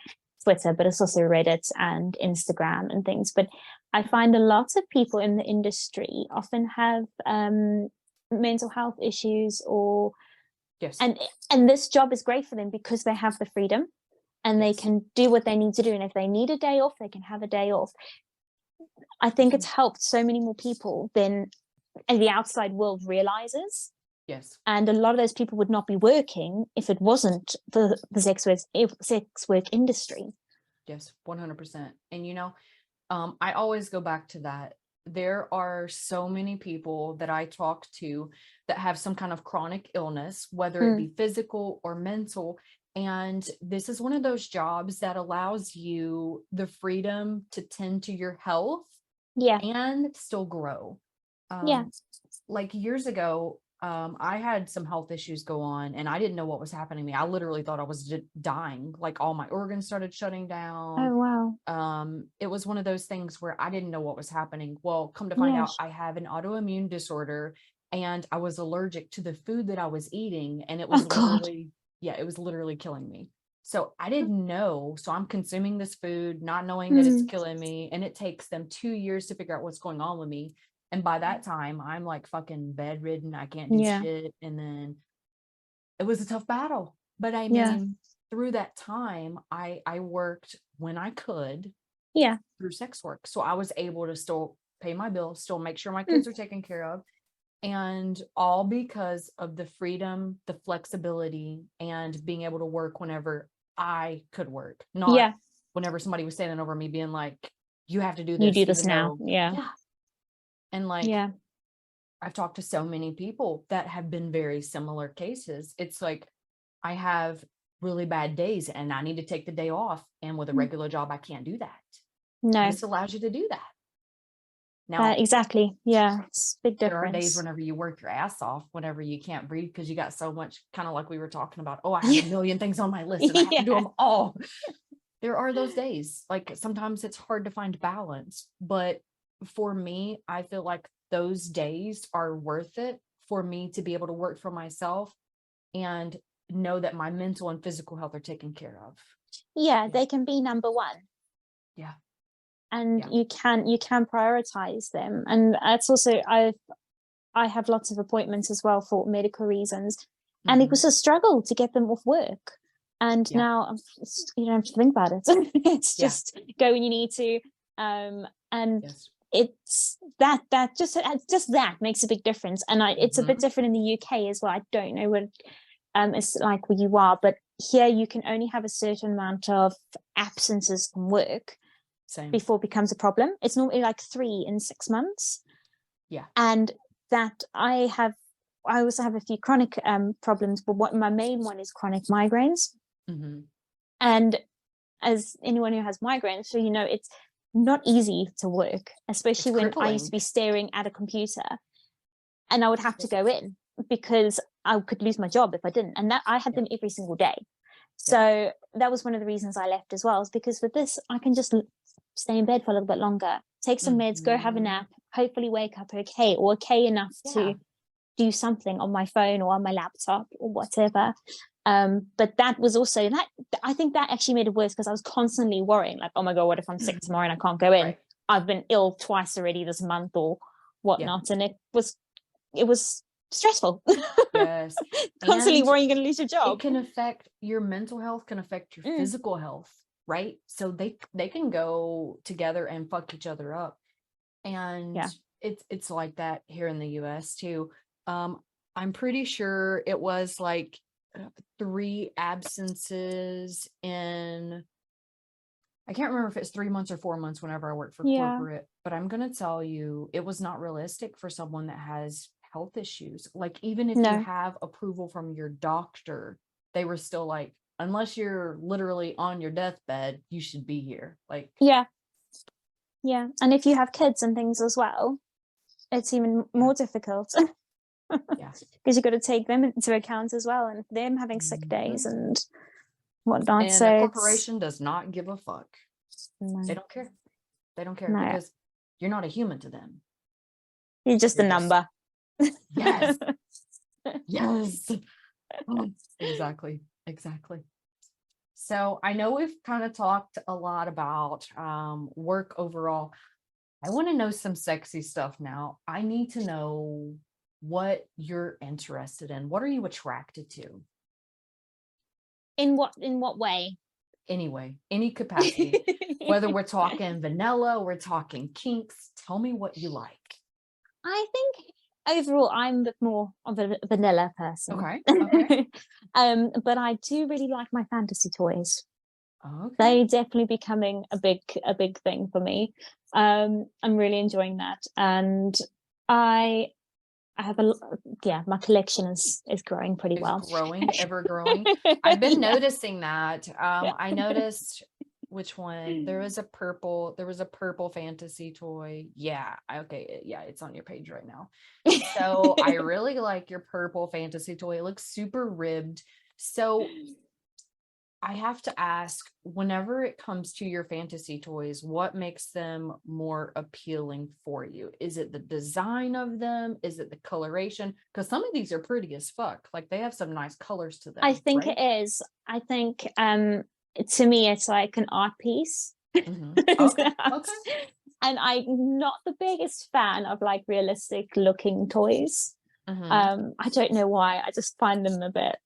Twitter, but it's also Reddit and Instagram and things. But I find a lot of people in the industry often have mental health issues, or Yes. and this job is great for them because they have the freedom and they Yes. can do what they need to do. And if they need a day off, they can have a day off. I think it's helped so many more people than the outside world realizes. Yes. And a lot of those people would not be working if it wasn't for the sex work industry. Yes, 100%. And you know, I always go back to that. There are so many people that I talk to that have some kind of chronic illness, whether it be physical or mental. And this is one of those jobs that allows you the freedom to tend to your health Yeah. and still grow. Yeah. Like years ago, I had some health issues go on and I didn't know what was happening to me. I literally thought I was dying. Like all my organs started shutting down. Oh, wow. It was one of those things where I didn't know what was happening. Well, come to find out, Yes. I have an autoimmune disorder and I was allergic to the food that I was eating. And it Oh, was God. literally, yeah, it was literally killing me. So I didn't know. So I'm consuming this food, not knowing that it's killing me. And it takes them 2 years to figure out what's going on with me. And by that time, I'm like fucking bedridden. I can't do Yeah. shit. And then it was a tough battle. But I Yeah. mean, through that time, I worked when I could Yeah. through sex work. So I was able to still pay my bills, still make sure my kids are taken care of. And all because of the freedom, the flexibility, and being able to work whenever I could work, not Yeah. whenever somebody was standing over me being like, you have to do You this, do this even now. though, Yeah. yeah. And like, Yeah. I've talked to so many people that have been very similar cases. It's like, I have really bad days and I need to take the day off. And with a regular job, I can't do that. No. This allows you to do that. Now, Exactly. Yeah. It's a big there are days difference. whenever you work your ass off, whenever you can't breathe because you got so much, kind of like we were talking about, oh, I have a million things on my list and I have to do them all. There are those days. Like sometimes it's hard to find balance, but for me, I feel like those days are worth it for me to be able to work for myself and know that my mental and physical health are taken care of. Yeah, they can be number one. Yeah. And Yeah. you can prioritize them. And that's also, I have lots of appointments as well for medical reasons. And it was a struggle to get them off work. And now you don't have to think about it. It's just go when you need to. And it's that just that makes a big difference. And it's a bit different in the UK as well. I don't know what it's like where you are, but here you can only have a certain amount of absences from work before it becomes a problem. It's normally like 3 in 6 months. Yeah. And that I also have a few chronic problems, but what my main one is chronic migraines. And as anyone who has migraines, so you know, it's not easy to work, especially when I used to be staring at a computer and I would have to go in because I could lose my job if I didn't. And that I had them every single day. So that was one of the reasons I left as well, is because with this, I can just stay in bed for a little bit longer, take some meds, go have a nap, hopefully wake up okay, or okay enough to do something on my phone or on my laptop or whatever. But that was also that, I think that actually made it worse because I was constantly worrying, like, oh my God, what if I'm sick tomorrow and I can't go in? I've been ill twice already this month or whatnot. And it was stressful. Yes. Constantly worrying you're going to lose your job. It can affect your mental health, can affect your physical health, right? So they can go together and fuck each other up. And it's like that here in the US too. I'm pretty sure it was like 3 absences in I can't remember if it's 3 months or 4 months whenever I worked for Yeah. corporate, but I'm going to tell you, it was not realistic for someone that has health issues. Like, even if you No. have approval from your doctor, they were still like, unless you're literally on your deathbed, you should be here. Like, Yeah. Yeah. And if you have kids and things as well, it's even more difficult. yeah. Because you've got to take them into account as well, and them having sick days Mhm. and whatnot. And a So it's corporation does not give a fuck. They no, don't care. They don't care no, because you're not a human to them. you're just a You're just, number. yes, yes. Exactly. Exactly. So I know we've kind of talked a lot about work overall. I want to know some sexy stuff now. I need to know what you're interested in. What are you attracted to? In what way? Anyway, any capacity, whether we're talking vanilla, we're talking kinks, tell me what you like. I think overall I'm a bit more of a vanilla person. Okay. Okay. But I do really like my fantasy toys. Okay. They definitely becoming a big thing for me. I'm really enjoying that, and I I have yeah, my collection is growing pretty Is well. growing, ever growing. I've been Yeah. noticing that. Yeah. I noticed which one. There was a purple fantasy toy. Yeah. Okay. Yeah, it's on your page right now. So I really like your purple fantasy toy. It looks super ribbed. So I have to ask, whenever it comes to your fantasy toys, what makes them more appealing for you? Is it the design of them? Is it the coloration? Because some of these are pretty as fuck. Like, they have some nice colors to I them, think it right? is. I think to me it's like an art piece. Okay. Okay. And I'm not the biggest fan of like realistic looking toys. hmm I don't know why. I just find them a bit,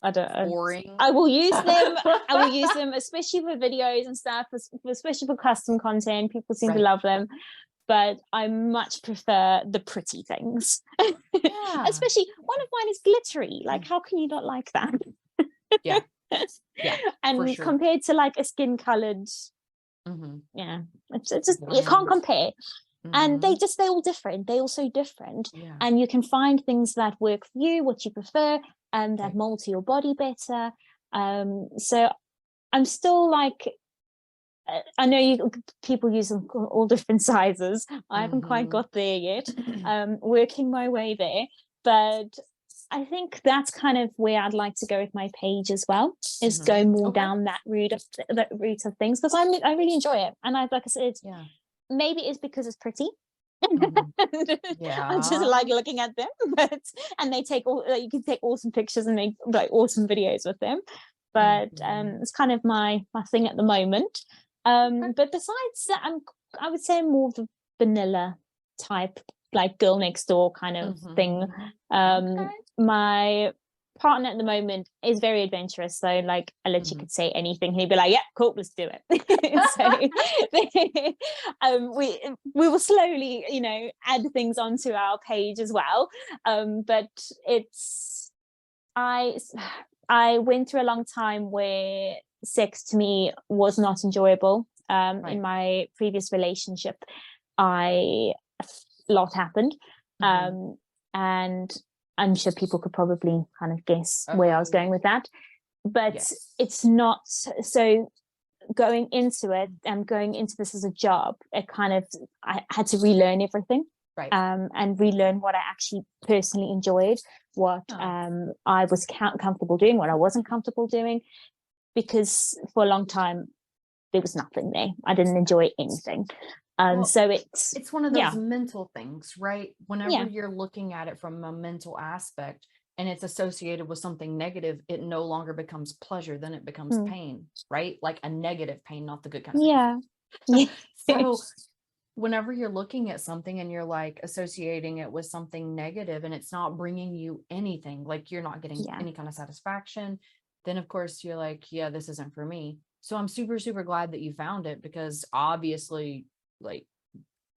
I don't know. Boring. I will use them. I will use them, especially for videos and stuff, especially for custom content. People seem to Right. love them, but I much prefer the pretty things. Yeah. Especially one of mine is glittery. Like, how can you not like that? Yeah. Yeah. For And sure. compared to like a skin colored, hmm yeah, it's just you can't Bland. compare. And hmm they're all different. They're all so different, Yeah. and you can find things that work for you, what you prefer, and that Right. mold to your body better. So I'm still like, I know people use them all different sizes. I haven't quite hmm got there yet. Working my way there, but I think that's kind of where I'd like to go with my page as well. Is go more Okay. down that route of things, because I really enjoy it, and like I said, Yeah. maybe it's because it's pretty. hmm I just Yeah. like looking at them, but and they take all like, you can take awesome pictures and make like awesome videos with them. But hmm it's kind of my thing at the moment. Okay. But besides that, I would say more of the vanilla type, like girl next door kind of thing. Okay. My partner at the moment is very adventurous, so like I literally Mhm. could say anything, he'd be like, "Yeah, cool, let's do it." So we will slowly, add things onto our page as well. But it's I I went through a long time where sex to me was not enjoyable. In Right. my previous relationship, I a lot happened, Mhm. and I'm sure people could probably kind of guess where I was Oh, going with that. But yes. it's not so. Going into it and going into this as a job, I had to relearn everything, Right. and relearn what I actually personally enjoyed, what Oh, I was comfortable doing, what I wasn't comfortable doing, because for a long time there was nothing there. I didn't enjoy anything. well, So it's it's one of those yeah, mental things, right? Whenever yeah, you're looking at it from a mental aspect and it's associated with something negative, it no longer becomes pleasure, then it becomes mm, pain, right? Like a negative pain, not the good kind of yeah, pain. yeah, So whenever you're looking at something and you're like associating it with something negative and it's not bringing you anything, like you're not getting yeah. any kind of satisfaction, then of course you're like, yeah, this isn't for me. So I'm super, super glad that you found it, because obviously, like,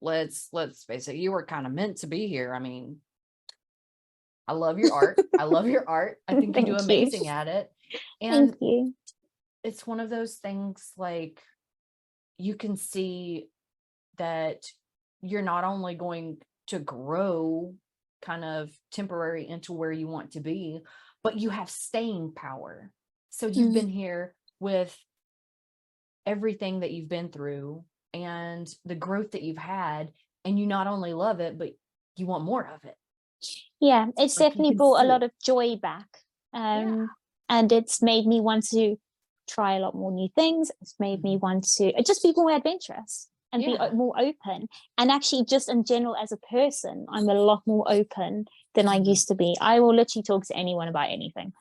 let's face it, you were kind of meant to be here. I mean, I love your art. I love your art. I think you do Thank you, amazing at it. thank And you. it's one of those things, like, you can see that you're not only going to grow kind of temporary into where you want to be, but you have staying power. So you've been here with everything that you've been through and the growth that you've had, and you not only love it, but you want more of it. Yeah, it's Like, you definitely can brought a see lot it. of joy back. Yeah. And it's made me want to try a lot more new things. It's made me want to just be more adventurous and be Yeah. more open. And actually, just in general, as a person, I'm a lot more open than I used to be. I will literally talk to anyone about anything.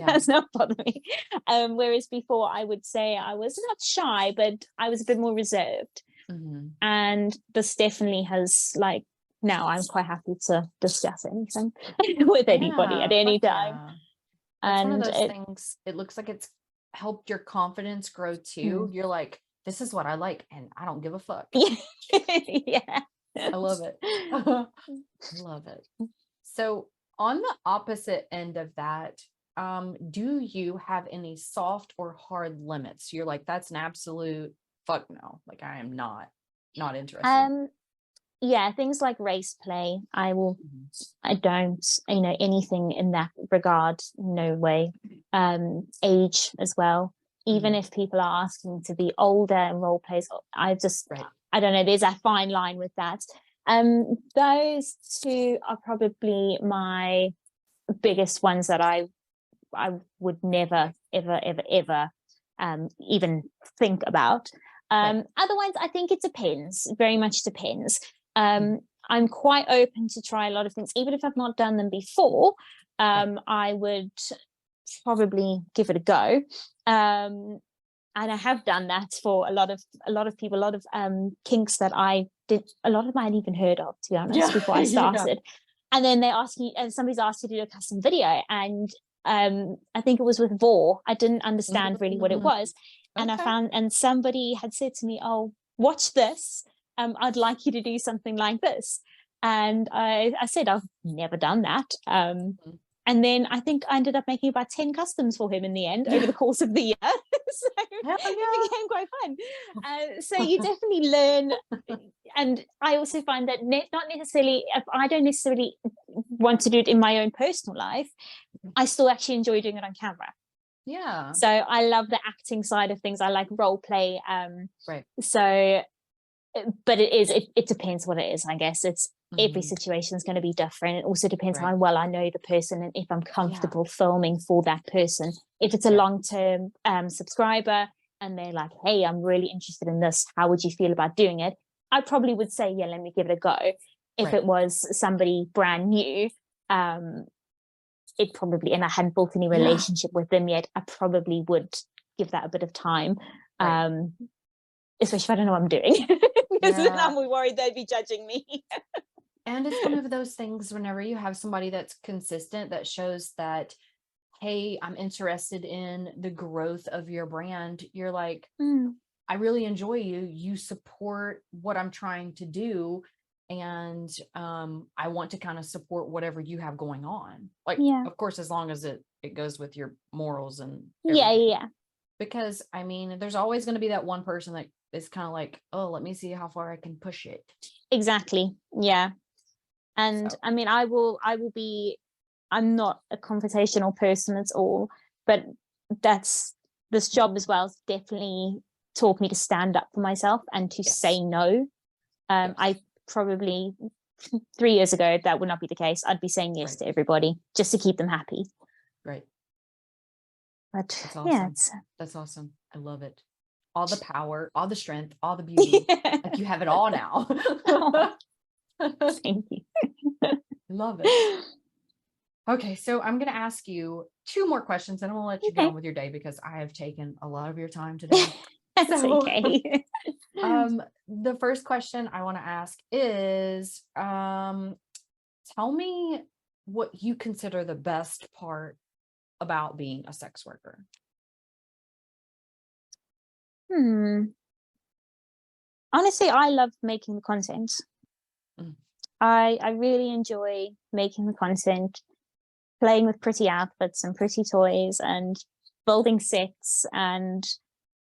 That's not bother me. Whereas before, I would say I was not shy, but I was a bit more reserved. And this definitely has, like, now I'm quite happy to discuss anything with anybody at any time. Yeah. That's one of And those things. It looks like it's helped your confidence grow too. You're like, this is what I like, and I don't give a fuck. yeah. I love it. I love it. So on the opposite end of that, do you have any soft or hard limits? You're like, that's an absolute fuck no. Like, I am not interested. Yeah, things like race play, I don't, anything in that regard, no way. Age as well. Even if people are asking to be older and role plays, I don't know, there's a fine line with that. Those two are probably my biggest ones that I would never, ever, ever, ever even think about. Otherwise, I think it depends, very much depends. I'm quite open to try a lot of things, even if I've not done them before. I would probably give it a go. And I have done that for a lot of people, a lot of kinks that I did, a lot of them I hadn't even heard of, to be honest, before I started. And then they asked me, and somebody's asked you to do a custom video, and I think it was with Vor. I didn't understand really what it was. And I found, and somebody had said to me, oh, watch this. I'd like you to do something like this. And I said, I've never done that. And then I think I ended up making about 10 customs for him in the end over the course of the year. So it became quite fun. So you definitely learn. And I also find that not necessarily, if I don't necessarily want to do it in my own personal life, I still actually enjoy doing it on camera. Yeah. So I love the acting side of things. I like role play. So, but it depends what it is, I guess. It's every situation is going to be different. It also depends how well I know the person and if I'm comfortable filming for that person. If it's a long-term subscriber and they're like, hey, I'm really interested in this, how would you feel about doing it? I probably would say, yeah, let me give it a go. If it was somebody brand new, it probably, and I hadn't built any relationship with them yet, I probably would give that a bit of time. Especially if I don't know what I'm doing. Because then I'm worried they'd be judging me. And it's one of those things, whenever you have somebody that's consistent, that shows that, hey, I'm interested in the growth of your brand. You're like, I really enjoy you. You support what I'm trying to do. And I want to kind of support whatever you have going on. Like, of course, as long as it goes with your morals and everything. Yeah. Because, I mean, there's always going to be that one person that is kind of like, oh, let me see how far I can push it. Exactly. Yeah. And I mean, I'm not a confrontational person at all, but this job as well has definitely taught me to stand up for myself and to say no. I probably 3 years ago, that would not be the case. I'd be saying yes to everybody just to keep them happy. Right. But that's awesome. That's awesome. I love it. All the power, all the strength, all the beauty. Like, you have it all now. Thank you. Love it. Okay, so I'm going to ask you 2 more questions, and I'm going to let you get on with your day because I have taken a lot of your time today. That's okay. The first question I want to ask is, tell me what you consider the best part about being a sex worker. Honestly, I love making the content. I really enjoy making the content, playing with pretty outfits and pretty toys and building sets and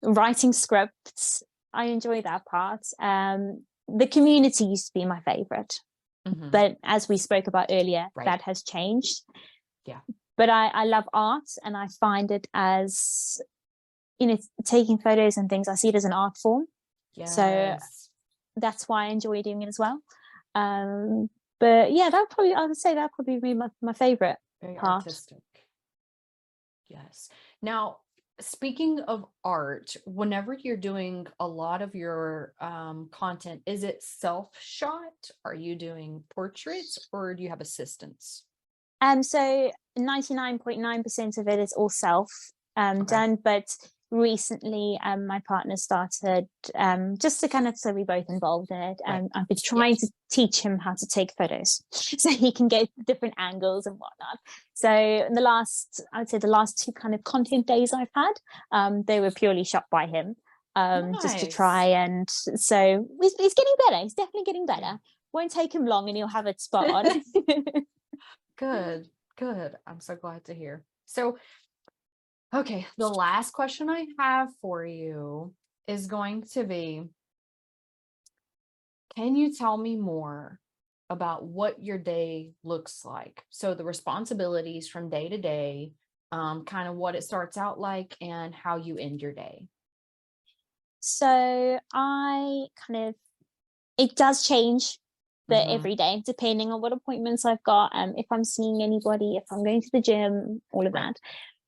writing scripts. I enjoy that part. The community used to be my favorite, but as we spoke about earlier, Right. that has changed. Yeah. But I love art, and I find it as, taking photos and things, I see it as an art form. So Yes. that's why I enjoy doing it as well. But yeah, I would say that probably be my favorite Very part. artistic. Yes. Now, speaking of art, whenever you're doing a lot of your content, is it self-shot? Are you doing portraits, or do you have assistants? So 99.9% of it is all self done, but recently my partner started, just to kind of, so we both involved in it. Right. I've been trying to teach him how to take photos so he can get different angles and whatnot. So in I would say the last 2 kind of content days I've had, they were purely shot by him, just to try. Nice. And so he's getting better. He's definitely getting better. Won't take him long and he'll have it spot on. Good, good. I'm so glad to hear. So, okay, the last question I have for you is going to be, can you tell me more about what your day looks like? So the responsibilities from day to day, kind of what it starts out like and how you end your day. So it does change Mm-hmm. every day, depending on what appointments I've got, if I'm seeing anybody, if I'm going to the gym, all of Right. that.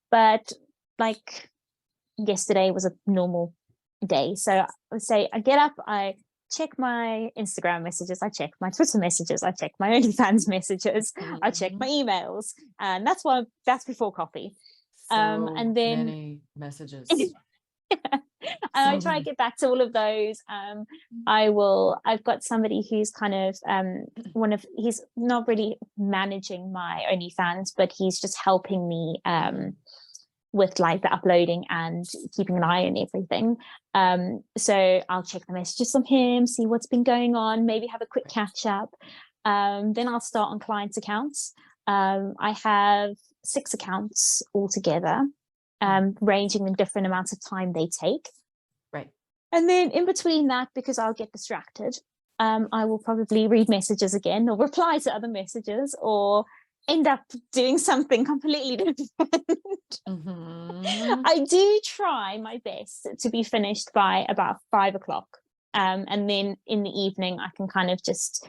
But like yesterday was a normal day. So I would say I get up, I check my Instagram messages, I check my Twitter messages, I check my OnlyFans messages, I check my Mm-hmm. emails, and that's before coffee. So And then many messages. and I So try to many. get back to all of those. I've got somebody who's kind of he's not really managing my OnlyFans, but he's just helping me with like the uploading and keeping an eye on everything. So I'll check the messages from him, see what's been going on, maybe have a quick catch up. Then I'll start on clients' accounts. I have 6 accounts altogether, ranging in different amounts of time they take. Right. And then in between that, because I'll get distracted, I will probably read messages again or reply to other messages or end up doing something completely different. Mm-hmm. I do try my best to be finished by about 5 o'clock. And then in the evening, I can kind of just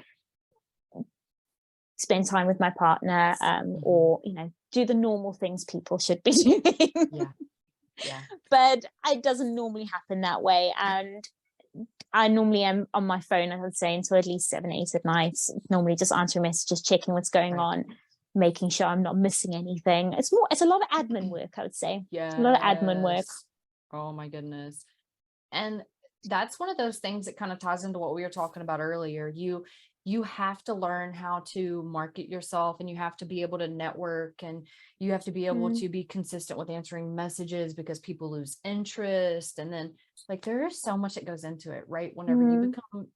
spend time with my partner, or, do the normal things people should be doing. Yeah. Yeah. But it doesn't normally happen that way. And I normally am on my phone, I would say, until at least 7, 8 at night, normally just answering messages, checking what's going on, making sure I'm not missing anything. It's a lot of admin work, I would say. Yes. A lot of admin work. Oh my goodness. And that's one of those things that kind of ties into what we were talking about earlier. You have to learn how to market yourself, and you have to be able to network, and you have to be able to be consistent with answering messages because people lose interest. And then like there is so much that goes into it, right? Whenever you become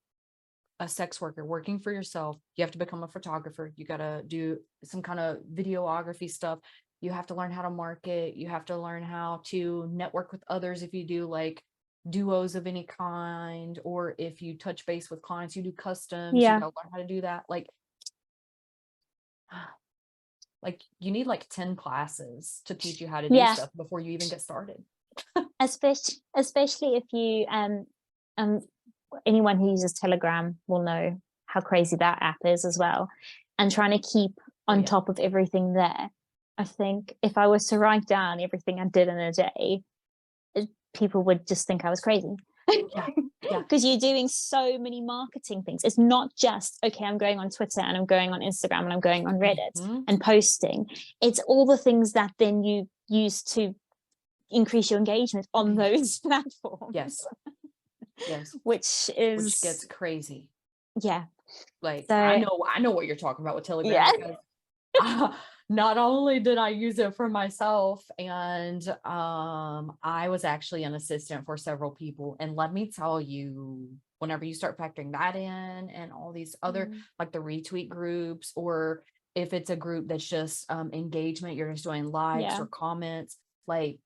a sex worker working for yourself, you have to become a photographer. You got to do some kind of videography stuff. You have to learn how to market. You have to learn how to network with others if you do like duos of any kind, or if you touch base with clients, you do customs, you Yeah. gotta learn how to do that. Like you need like 10 classes to teach you how to do stuff before you even get started. Especially if you anyone who uses Telegram will know how crazy that app is as well, and trying to keep on top of everything there. I think if I was to write down everything I did in a day, people would just think I was crazy. Because you're doing so many marketing things. It's not just, okay, I'm going on Twitter and I'm going on Instagram and I'm going on Reddit and posting. It's all the things that then you use to increase your engagement on those platforms. Yes. Which gets crazy. Yeah. Like I know what you're talking about with Telegram, because not only did I use it for myself, and I was actually an assistant for several people. And let me tell you, whenever you start factoring that in and all these other like the retweet groups, or if it's a group that's just engagement, you're just doing likes or comments, like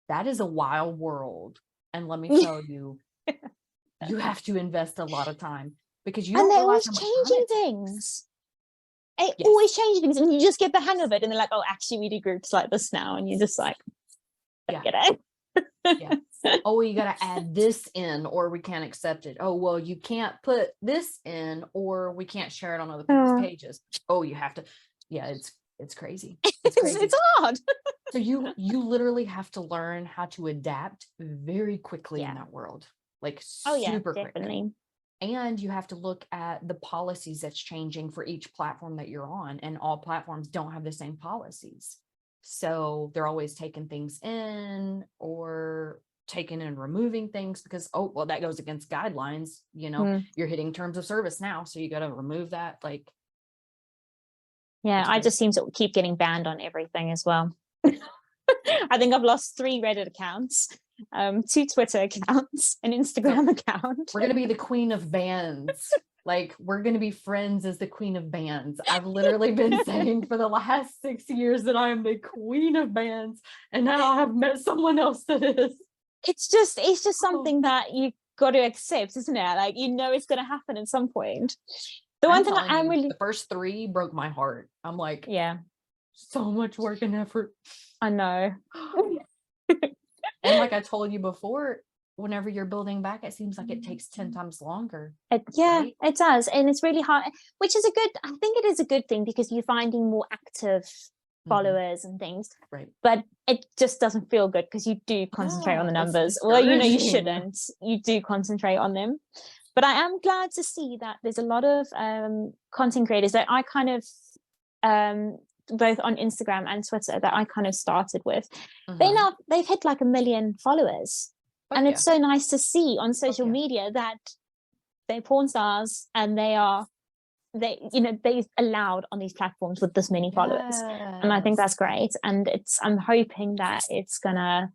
that is a wild world. And let me tell you, you have to invest a lot of time because you And don't they're realize always how much changing time things. It Yes. always changes things, and you just get the hang of it, and they're like, oh, actually we do groups like this now, and you're just like, Yeah. get it. Yeah. Oh, you got to add this in or we can't accept it. Oh, well, you can't put this in or we can't share it on other people's pages. Oh, you have to. Yeah, it's crazy. It's crazy. It's hard. So you literally have to learn how to adapt very quickly in that world. Like super definitely. quick. And you have to look at the policies that's changing for each platform that you're on, and all platforms don't have the same policies. So they're always taking things in or taking and removing things because, oh, well, that goes against guidelines. You're hitting terms of service now. So you got to remove that. Like, yeah, I just seem to keep getting banned on everything as well. I think I've lost 3 Reddit accounts, 2 Twitter accounts, an Instagram account. We're going to be the queen of bans. Like, we're going to be friends as the queen of bans. I've literally been saying for the last 6 years that I am the queen of bans. And now I have met someone else that is. It's just something that you got to accept, isn't it? Like, it's going to happen at some point. The one thing I'm really... The first 3 broke my heart. I'm like, yeah, so much work and effort. I know. And like I told you before, whenever you're building back, it seems like it takes 10 times longer. It does. And it's really hard, which is I think it is a good thing because you're finding more active followers and things. Right. But it just doesn't feel good because you do concentrate on the numbers. Well, you shouldn't. You do concentrate on them. But I am glad to see that there's a lot of content creators that I kind of both on Instagram and Twitter that I kind of started with. They've hit like 1 million followers. And it's so nice to see on social media that they're porn stars and they're allowed on these platforms with this many followers. And I think that's great. And I'm hoping that it's gonna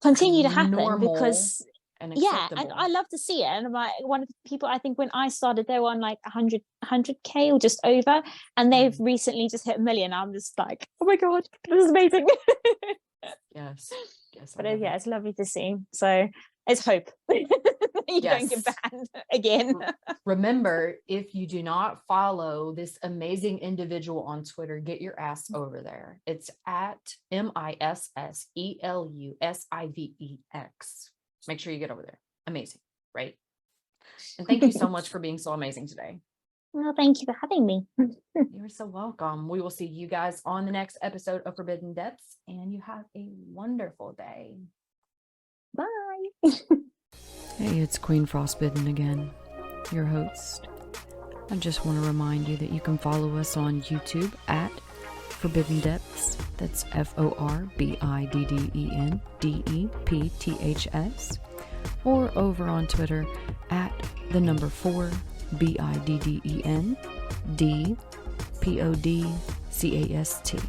continue to happen because and I love to see it. And one of the people, I think when I started, they were on like 100K or just over, and they've recently just hit 1 million. I'm just like, oh my god, this is amazing. Yes. But it's lovely to see. So it's hope. You don't get banned again. Remember, if you do not follow this amazing individual on Twitter, get your ass over there. It's at MISSELUSIVEX. Make sure you get over there. Amazing, right? And thank you so much for being so amazing today. Well, thank you for having me. You're so welcome. We will see you guys on the next episode of Forbidden Depths, and you have a wonderful day. Bye. Hey, it's Queen Frostbitten again, your host. I just want to remind you that you can follow us on YouTube at Forbidden Depths. That's FORBIDDENDEPTHS. Or over on Twitter at the number 4 BIDDENDPODCAST.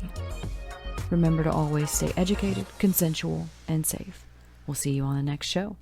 Remember to always stay educated, consensual, and safe. We'll see you on the next show.